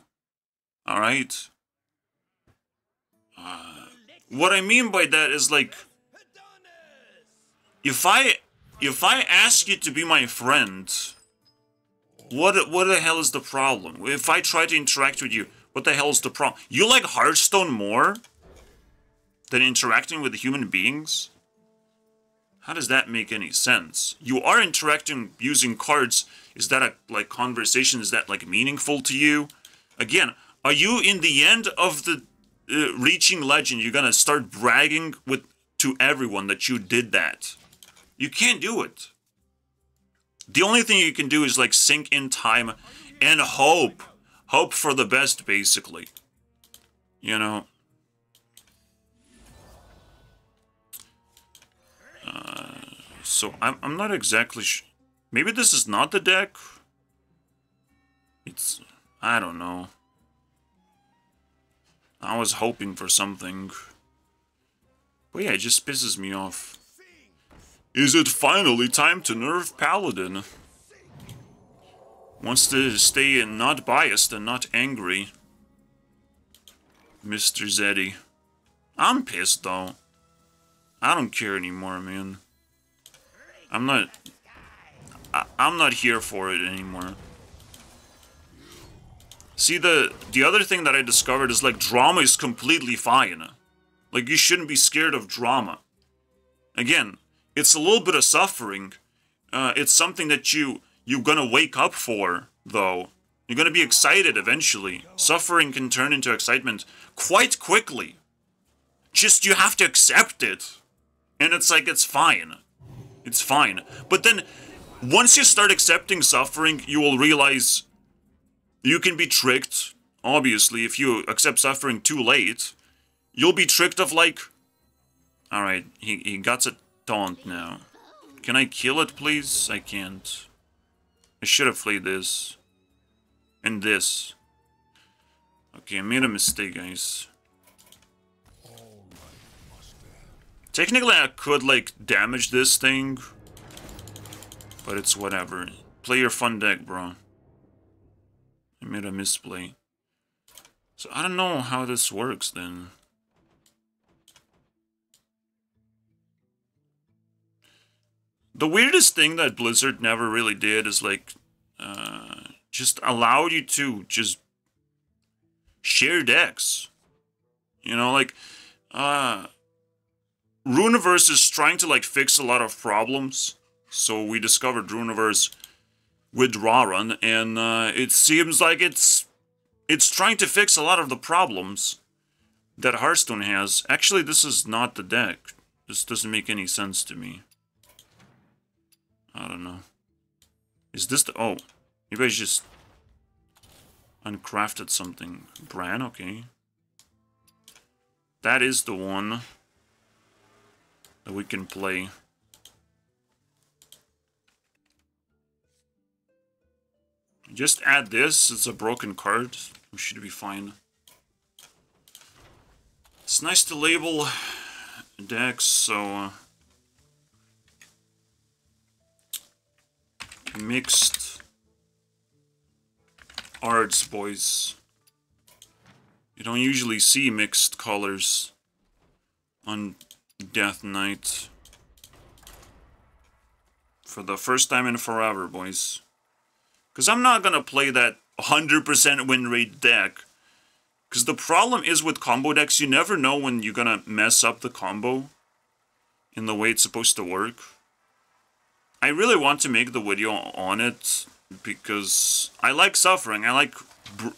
Speaker 1: alright? What I mean by that is, like, if I ask you to be my friend, what the hell is the problem? If I try to interact with you, what the hell is the problem? You like Hearthstone more than interacting with human beings? How does that make any sense? You are interacting using cards. Is that a, like, conversation? Is that, like, meaningful to you? Again, are you in the end of the reaching Legend, you're gonna start bragging to everyone that you did that? You can't do it. The only thing you can do is, like, sink in time and hope. Hope for the best, basically. You know? So, I'm not exactly maybe this is not the deck? It's... I don't know. I was hoping for something. But yeah, it just pisses me off. Is it finally time to nerf Paladin? Wants to stay not biased and not angry. Mr. Zeddy. I'm pissed though. I don't care anymore, man. I'm not here for it anymore. See, the other thing that I discovered is, like, drama is completely fine. Like, you shouldn't be scared of drama. Again, it's a little bit of suffering. It's something that you're gonna wake up for, though. You're gonna be excited eventually. Suffering can turn into excitement quite quickly. Just, you have to accept it. And it's like, it's fine. It's fine. But then, once you start accepting suffering, you will realize you can be tricked. Obviously, if you accept suffering too late, you'll be tricked of, like, alright, he got a taunt now. Can I kill it, please? I can't. I should have played this. And this. Okay, I made a mistake, guys. Technically, I could, like, damage this thing. But it's whatever. Play your fun deck, bro. I made a misplay. So, I don't know how this works, then. The weirdest thing that Blizzard never really did is, like, just allowed you to just share decks. You know, like, Runeverse is trying to, like, fix a lot of problems. So we discovered Runeverse with Rarun, and it seems like it's trying to fix a lot of the problems that Hearthstone has. Actually, this is not the deck. This doesn't make any sense to me. I don't know. Is this the... Oh, maybe I just uncrafted something. Bran, okay. That is the one that we can play. Just add this. It's a broken card. We should be fine. It's nice to label decks, so... mixed arts, boys. You don't usually see mixed colors on Death Knight. For the first time in forever, boys. Because I'm not going to play that 100% win rate deck. Because the problem is with combo decks, you never know when you're going to mess up the combo in the way it's supposed to work. I really want to make the video on it because I like suffering. I like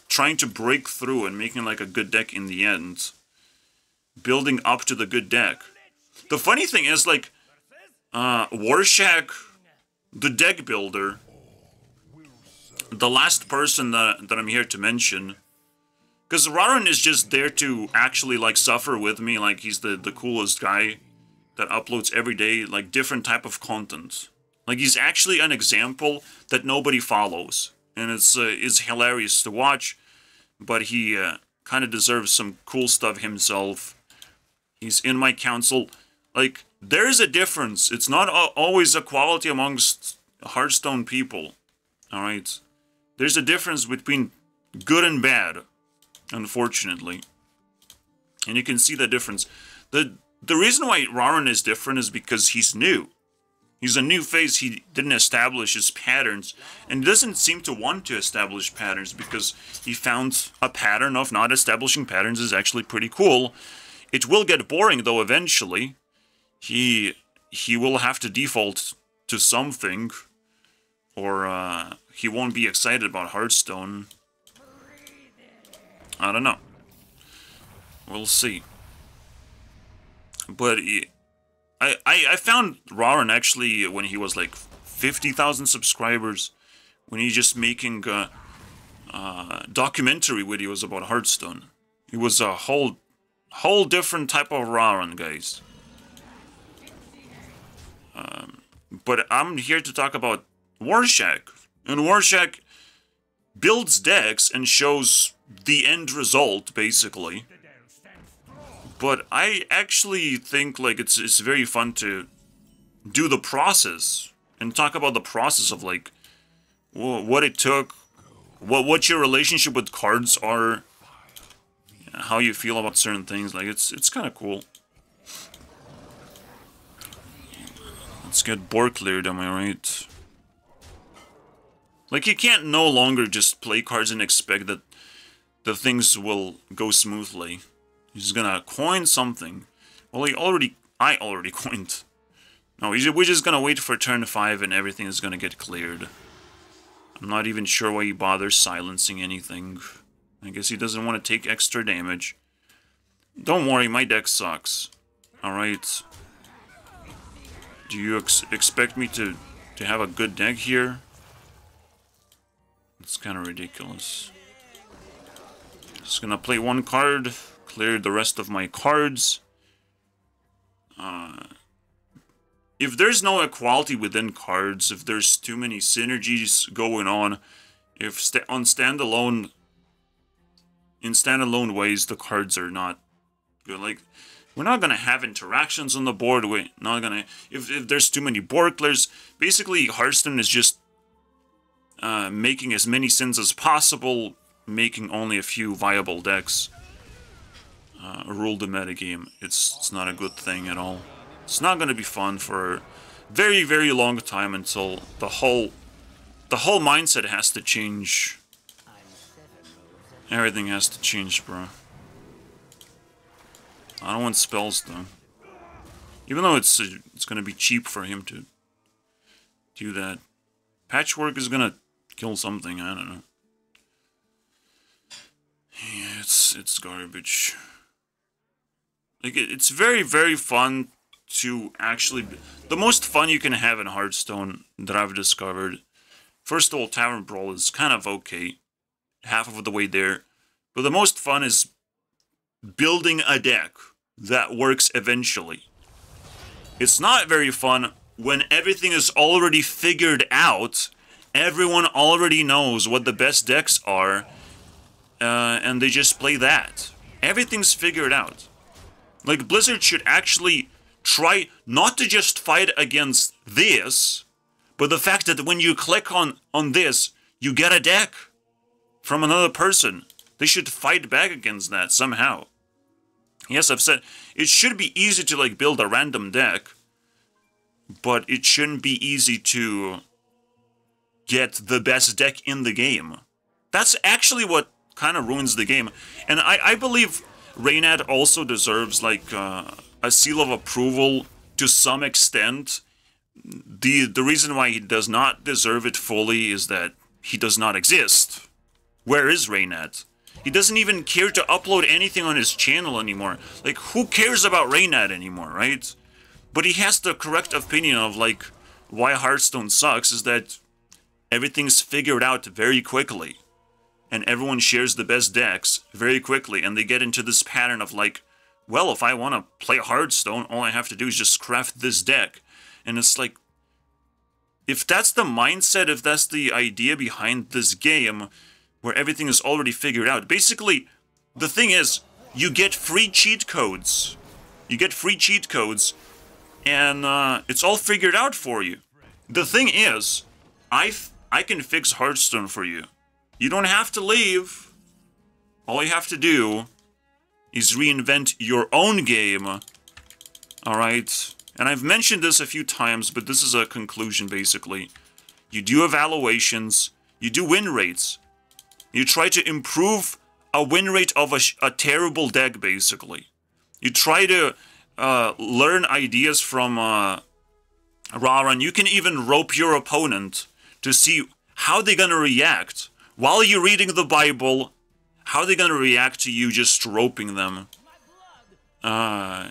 Speaker 1: trying to break through and making like a good deck in the end. Building up to the good deck. The funny thing is, like, Warshak, the deck builder, the last person that I'm here to mention, because Rarun is just there to actually, like, suffer with me. Like, he's the coolest guy that uploads every day, like, different type of content. Like, he's actually an example that nobody follows. And it's hilarious to watch. But he kind of deserves some cool stuff himself. He's in my council. Like, there's a difference. It's not always equality amongst Hearthstone people. Alright? There's a difference between good and bad. Unfortunately. And you can see the difference. The reason why Rarun is different is because he's new. He's a new face, he didn't establish his patterns, and doesn't seem to want to establish patterns because he found a pattern of not establishing patterns is actually pretty cool. It will get boring though eventually. He will have to default to something, or he won't be excited about Hearthstone. I don't know. We'll see. But... I found Rarun actually when he was like 50,000 subscribers, when he just making documentary videos about Hearthstone. It was a whole different type of Rarun, guys. But I'm here to talk about Warshak, and Warshak builds decks and shows the end result basically. But I actually think, like, it's very fun to do the process and talk about the process of, like, what it took, what your relationship with cards are, how you feel about certain things. Like, it's kind of cool. Let's get board cleared, am I right? Like, you can't no longer just play cards and expect that the things will go smoothly. He's gonna coin something. Well, I already coined. No, we're just gonna wait for turn 5 and everything is gonna get cleared. I'm not even sure why he bothers silencing anything. I guess he doesn't want to take extra damage. Don't worry, my deck sucks. Alright. Do you expect me to have a good deck here? It's kind of ridiculous. Just gonna play one card. Clear the rest of my cards. if there's no equality within cards, if there's too many synergies going on, if in standalone ways the cards are not good, like we're not gonna have interactions on the board. We're not gonna if there's too many Borklers. Basically, Hearthstone is just making as many sins as possible, making only a few viable decks. Rule the metagame. It's not a good thing at all. It's not going to be fun for a very, very long time until the whole mindset has to change. Everything has to change, bro. I don't want spells though. Even though it's going to be cheap for him to do that. Patchwork is going to kill something. I don't know. Yeah, it's garbage. Like it's very, very fun to actually... The most fun you can have in Hearthstone that I've discovered. First of all, Tavern Brawl is kind of okay. Half of the way there. But the most fun is building a deck that works eventually. It's not very fun when everything is already figured out. Everyone already knows what the best decks are. And they just play that. Everything's figured out. Like, Blizzard should actually try not to just fight against this, but the fact that when you click on this, you get a deck from another person. They should fight back against that somehow. Yes, I've said, it should be easy to, like, build a random deck, but it shouldn't be easy to get the best deck in the game. That's actually what kind of ruins the game. And I believe Reynad also deserves like a seal of approval to some extent. The reason why he does not deserve it fully is that he does not exist. Where is Reynad? He doesn't even care to upload anything on his channel anymore. Like, who cares about Reynad anymore, right? But he has the correct opinion of like why Hearthstone sucks is that everything's figured out very quickly. And everyone shares the best decks very quickly, and they get into this pattern of like, well, if I want to play Hearthstone, all I have to do is just craft this deck. And it's like, if that's the mindset, if that's the idea behind this game, where everything is already figured out, basically, the thing is, you get free cheat codes. You get free cheat codes, and it's all figured out for you. The thing is, I can fix Hearthstone for you. You don't have to leave. All you have to do is reinvent your own game. Alright? And I've mentioned this a few times, but this is a conclusion, basically. You do evaluations. You do win rates. You try to improve a win rate of a terrible deck, basically. You try to learn ideas from Rara, and you can even rope your opponent to see how they're gonna react. While you're reading the Bible, how are they going to react to you just roping them?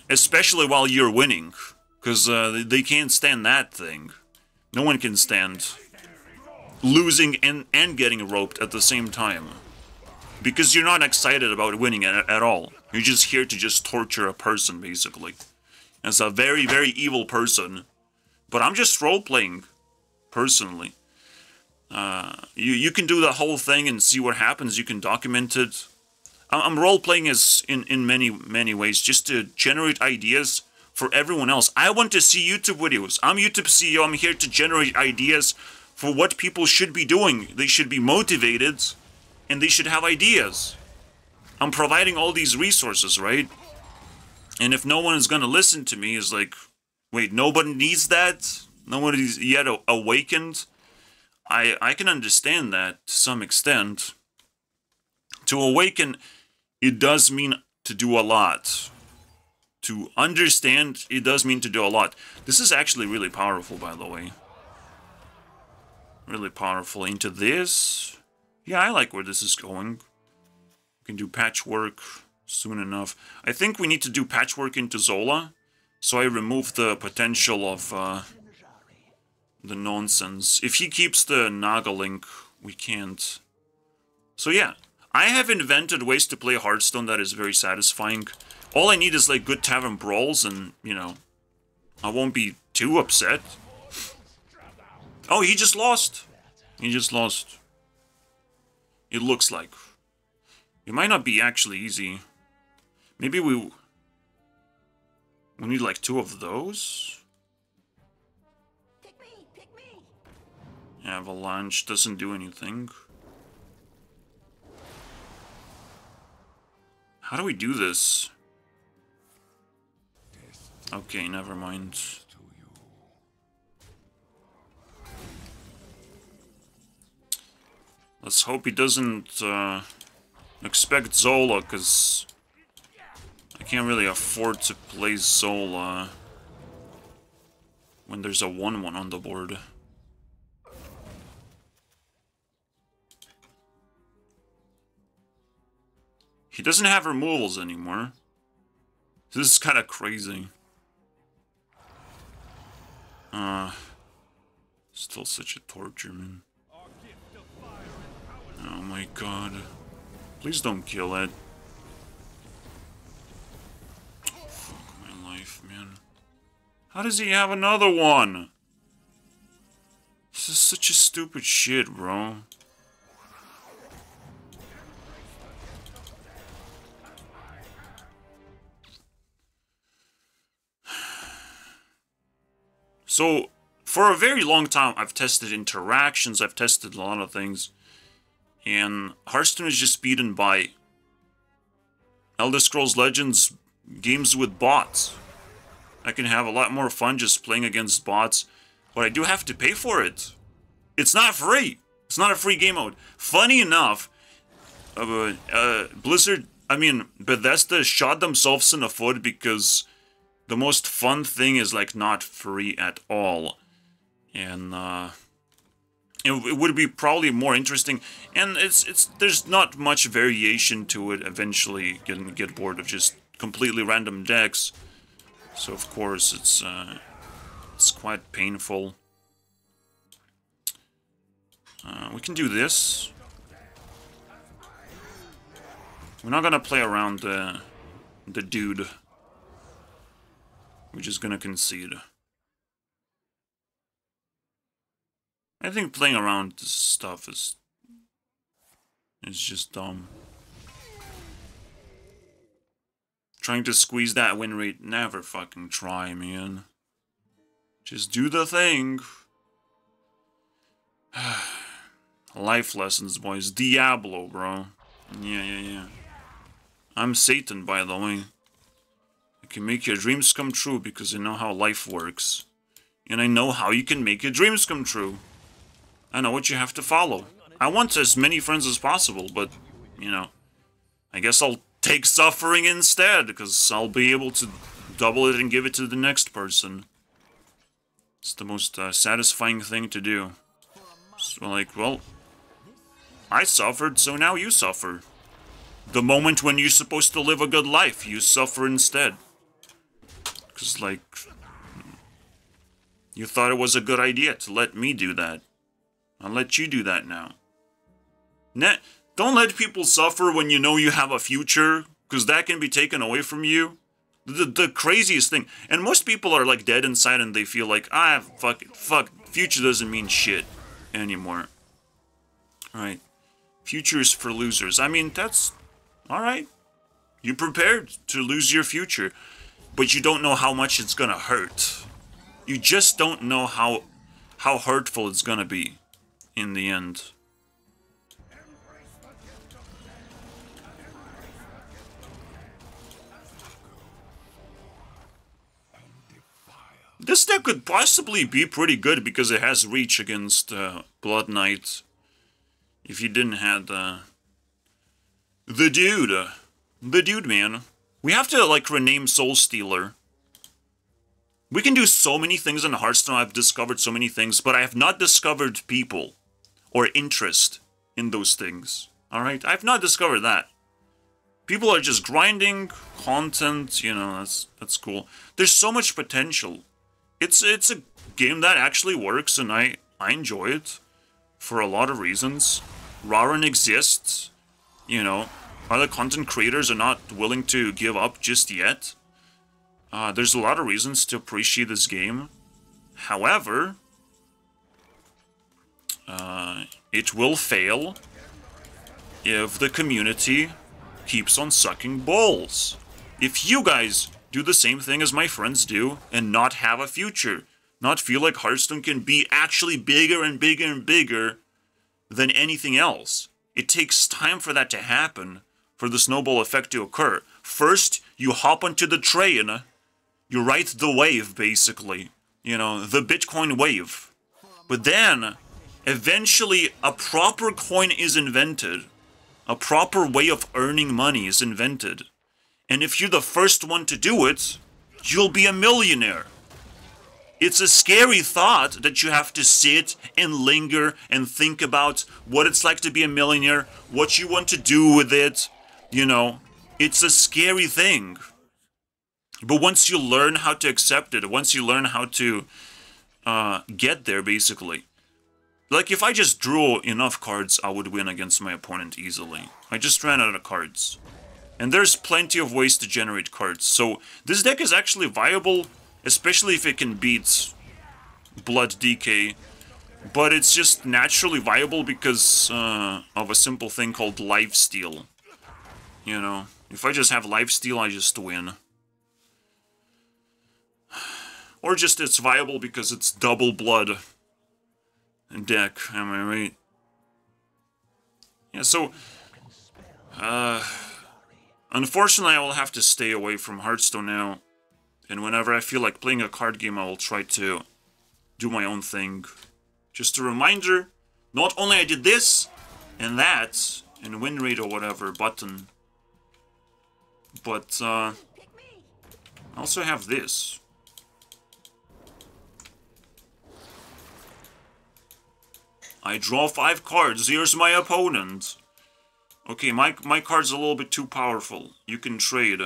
Speaker 1: Especially while you're winning. Because they can't stand that thing. No one can stand losing and getting roped at the same time. Because you're not excited about winning at all. You're just here to just torture a person, basically. As a very, very evil person. But I'm just role-playing, personally. You can do the whole thing and see what happens. You can document it. I'm role-playing as in many ways, just to generate ideas for everyone else. I want to see YouTube videos. I'm YouTube CEO. I'm here to generate ideas for what people should be doing. They should be motivated, and they should have ideas. I'm providing all these resources, right? And if no one is going to listen to me, it's like, wait, nobody needs that? Nobody's yet awakened? I can understand that to some extent. To awaken, it does mean to do a lot. To understand, it does mean to do a lot. This is actually really powerful, by the way. Really powerful. Into this. Yeah, I like where this is going. We can do patchwork soon enough. I think we need to do patchwork into Zola. So I remove the potential of the nonsense. If he keeps the Naga link, we can't. So yeah, I have invented ways to play Hearthstone that is very satisfying. All I need is like good Tavern Brawls and, you know, I won't be too upset. Oh, he just lost. He just lost. It looks like. It might not be actually easy. Maybe we need like 2 of those.
Speaker 2: Pick me.
Speaker 1: Avalanche doesn't do anything. How do we do this? Okay, never mind. Let's hope he doesn't expect Zola, because I can't really afford to play Zola when there's a 1-1 on the board. He doesn't have removals anymore. This is kind of crazy. Still such a torture, man. Oh my god. Please don't kill it. Fuck my life, man. How does he have another one? This is such a stupid shit, bro. So, for a very long time, I've tested interactions, I've tested a lot of things. And Hearthstone is just beaten by Elder Scrolls Legends games with bots. I can have a lot more fun just playing against bots, but I do have to pay for it. It's not free. It's not a free game mode. Funny enough, Bethesda shot themselves in the foot because the most fun thing is like not free at all. And it would be probably more interesting, and there's not much variation to it. Eventually, get bored of just completely random decks. So of course it's quite painful. We can do this. We're not gonna play around the dude. We're just gonna concede. I think playing around this stuff is just dumb. Trying to squeeze that win rate, never fucking try, man. Just do the thing. Life lessons, boys. Diablo, bro. Yeah. I'm Satan, by the way. I can make your dreams come true because I know how life works. And I know how you can make your dreams come true. I know what you have to follow. I want as many friends as possible, but, you know, I guess I'll take suffering instead, because I'll be able to double it and give it to the next person. It's the most satisfying thing to do. So, like, well, I suffered, so now you suffer. The moment when you're supposed to live a good life, you suffer instead. Because, like, you thought it was a good idea to let me do that. I'll let you do that now. Don't let people suffer when you know you have a future, because that can be taken away from you. The craziest thing. And most people are like dead inside and they feel like, fuck, future doesn't mean shit anymore. Alright. Future is for losers. I mean, that's alright. You're prepared to lose your future, but you don't know how much it's gonna hurt. You just don't know how hurtful it's gonna be in the end. This deck could possibly be pretty good because it has reach against Blood Knight. If you didn't have the dude, man. We have to like rename Soul Stealer. We can do so many things in Hearthstone. I've discovered so many things, but I have not discovered people or interest in those things. All right, I've not discovered that. People are just grinding content. You know, that's cool. There's so much potential. It's a game that actually works, and I enjoy it for a lot of reasons. Raren exists, you know. Other content creators are not willing to give up just yet. There's a lot of reasons to appreciate this game. However, it will fail if the community keeps on sucking balls. If you guys do the same thing as my friends do and not have a future, not feel like Hearthstone can be actually bigger and bigger and bigger than anything else. It takes time for that to happen, for the snowball effect to occur. First, you hop onto the train, you ride the wave, basically. You know, the Bitcoin wave. But then, eventually, a proper coin is invented. A proper way of earning money is invented. And if you're the first one to do it, you'll be a millionaire. It's a scary thought that you have to sit and linger and think about what it's like to be a millionaire, what you want to do with it, you know. It's a scary thing. But once you learn how to accept it, once you learn how to get there, basically. Like, if I just drew enough cards, I would win against my opponent easily. I just ran out of cards. And there's plenty of ways to generate cards. So, this deck is actually viable, especially if it can beat Blood DK. But it's just naturally viable because of a simple thing called lifesteal. You know, if I just have lifesteal, I just win. Or just it's viable because it's double blood deck, am I right? Yeah, so unfortunately I will have to stay away from Hearthstone now. And whenever I feel like playing a card game, I will try to do my own thing. Just a reminder, not only I did this and that, and winrate or whatever button, but I also have this. I draw 5 cards, here's my opponent. Okay, my card's a little bit too powerful. You can trade.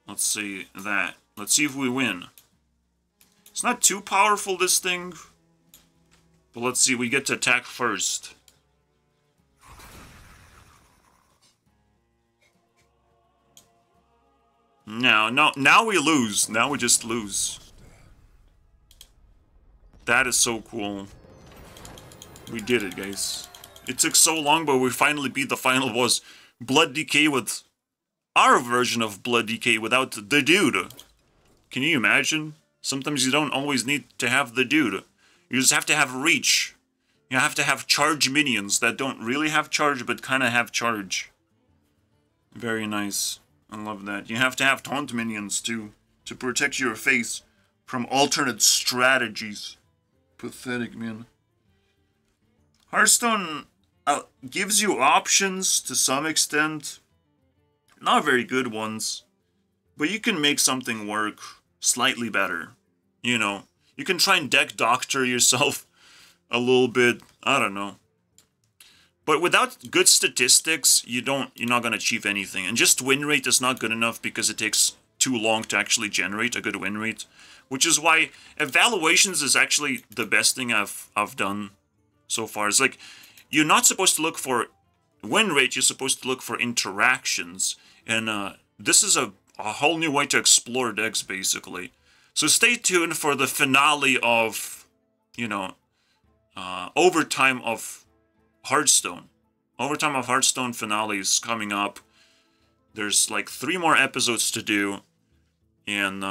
Speaker 1: Let's see that. Let's see if we win. It's not too powerful, this thing. But let's see, we get to attack first. Now we lose. Now we just lose. That is so cool. We did it, guys. It took so long, but we finally beat the final boss. Blood DK with our version of Blood DK without the dude. Can you imagine? Sometimes you don't always need to have the dude. You just have to have reach. You have to have charge minions that don't really have charge, but kind of have charge. Very nice. I love that. You have to have taunt minions, too, to protect your face from alternate strategies. Pathetic, man. Hearthstone gives you options to some extent. Not very good ones. But you can make something work slightly better. You know, you can try and deck doctor yourself a little bit. I don't know. But without good statistics, you're not going to achieve anything. And just win rate is not good enough because it takes too long to actually generate a good win rate. Which is why evaluations is actually the best thing I've done so far. It's like, you're not supposed to look for win rate, you're supposed to look for interactions. And this is a whole new way to explore decks, basically. So stay tuned for the finale of, you know, Overtime of Hearthstone. Overtime of Hearthstone finale is coming up. There's like 3 more episodes to do. And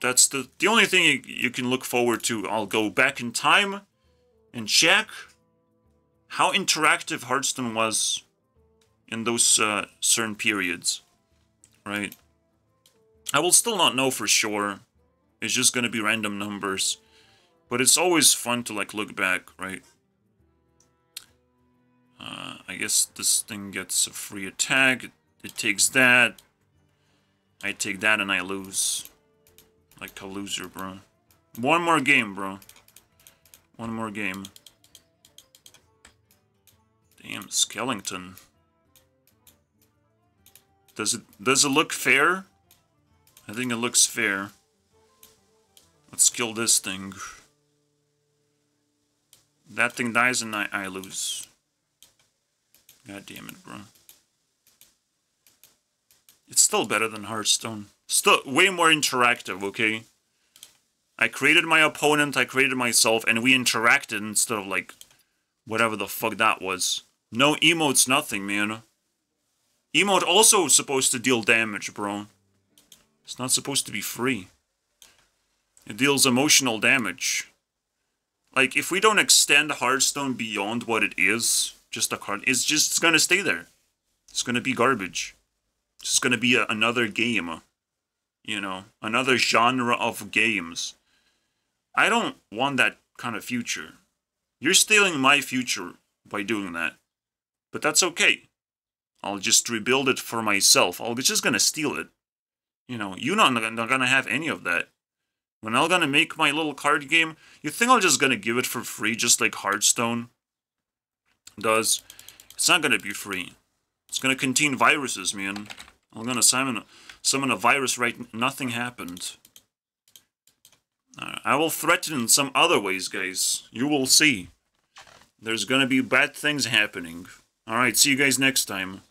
Speaker 1: that's the only thing you can look forward to. I'll go back in time and check how interactive Hearthstone was in those certain periods, right? I will still not know for sure. It's just going to be random numbers. But it's always fun to, like, look back, right? I guess this thing gets a free attack. It takes that. I take that and I lose. Like a loser, bro. One more game, bro. One more game. Damn, skeleton. Does it look fair? I think it looks fair. Let's kill this thing. That thing dies and I lose. God damn it, bro. It's still better than Hearthstone. Still way more interactive, okay? I created my opponent, I created myself, and we interacted instead of, like, whatever the fuck that was. No emotes, nothing, man. Emote also supposed to deal damage, bro. It's not supposed to be free. It deals emotional damage. Like, if we don't extend Hearthstone beyond what it is, just a card, it's just gonna stay there. It's gonna be garbage. It's just gonna be another game. You know, another genre of games. I don't want that kind of future. You're stealing my future by doing that. But that's okay. I'll just rebuild it for myself. I'm just gonna steal it. You know, you're not gonna have any of that. When I'm gonna make my little card game, you think I'm just gonna give it for free, just like Hearthstone does? It's not gonna be free. It's gonna contain viruses, man. I'm gonna summon a virus right. Nothing happened. I will threaten in some other ways, guys. You will see. There's gonna be bad things happening. Alright, see you guys next time.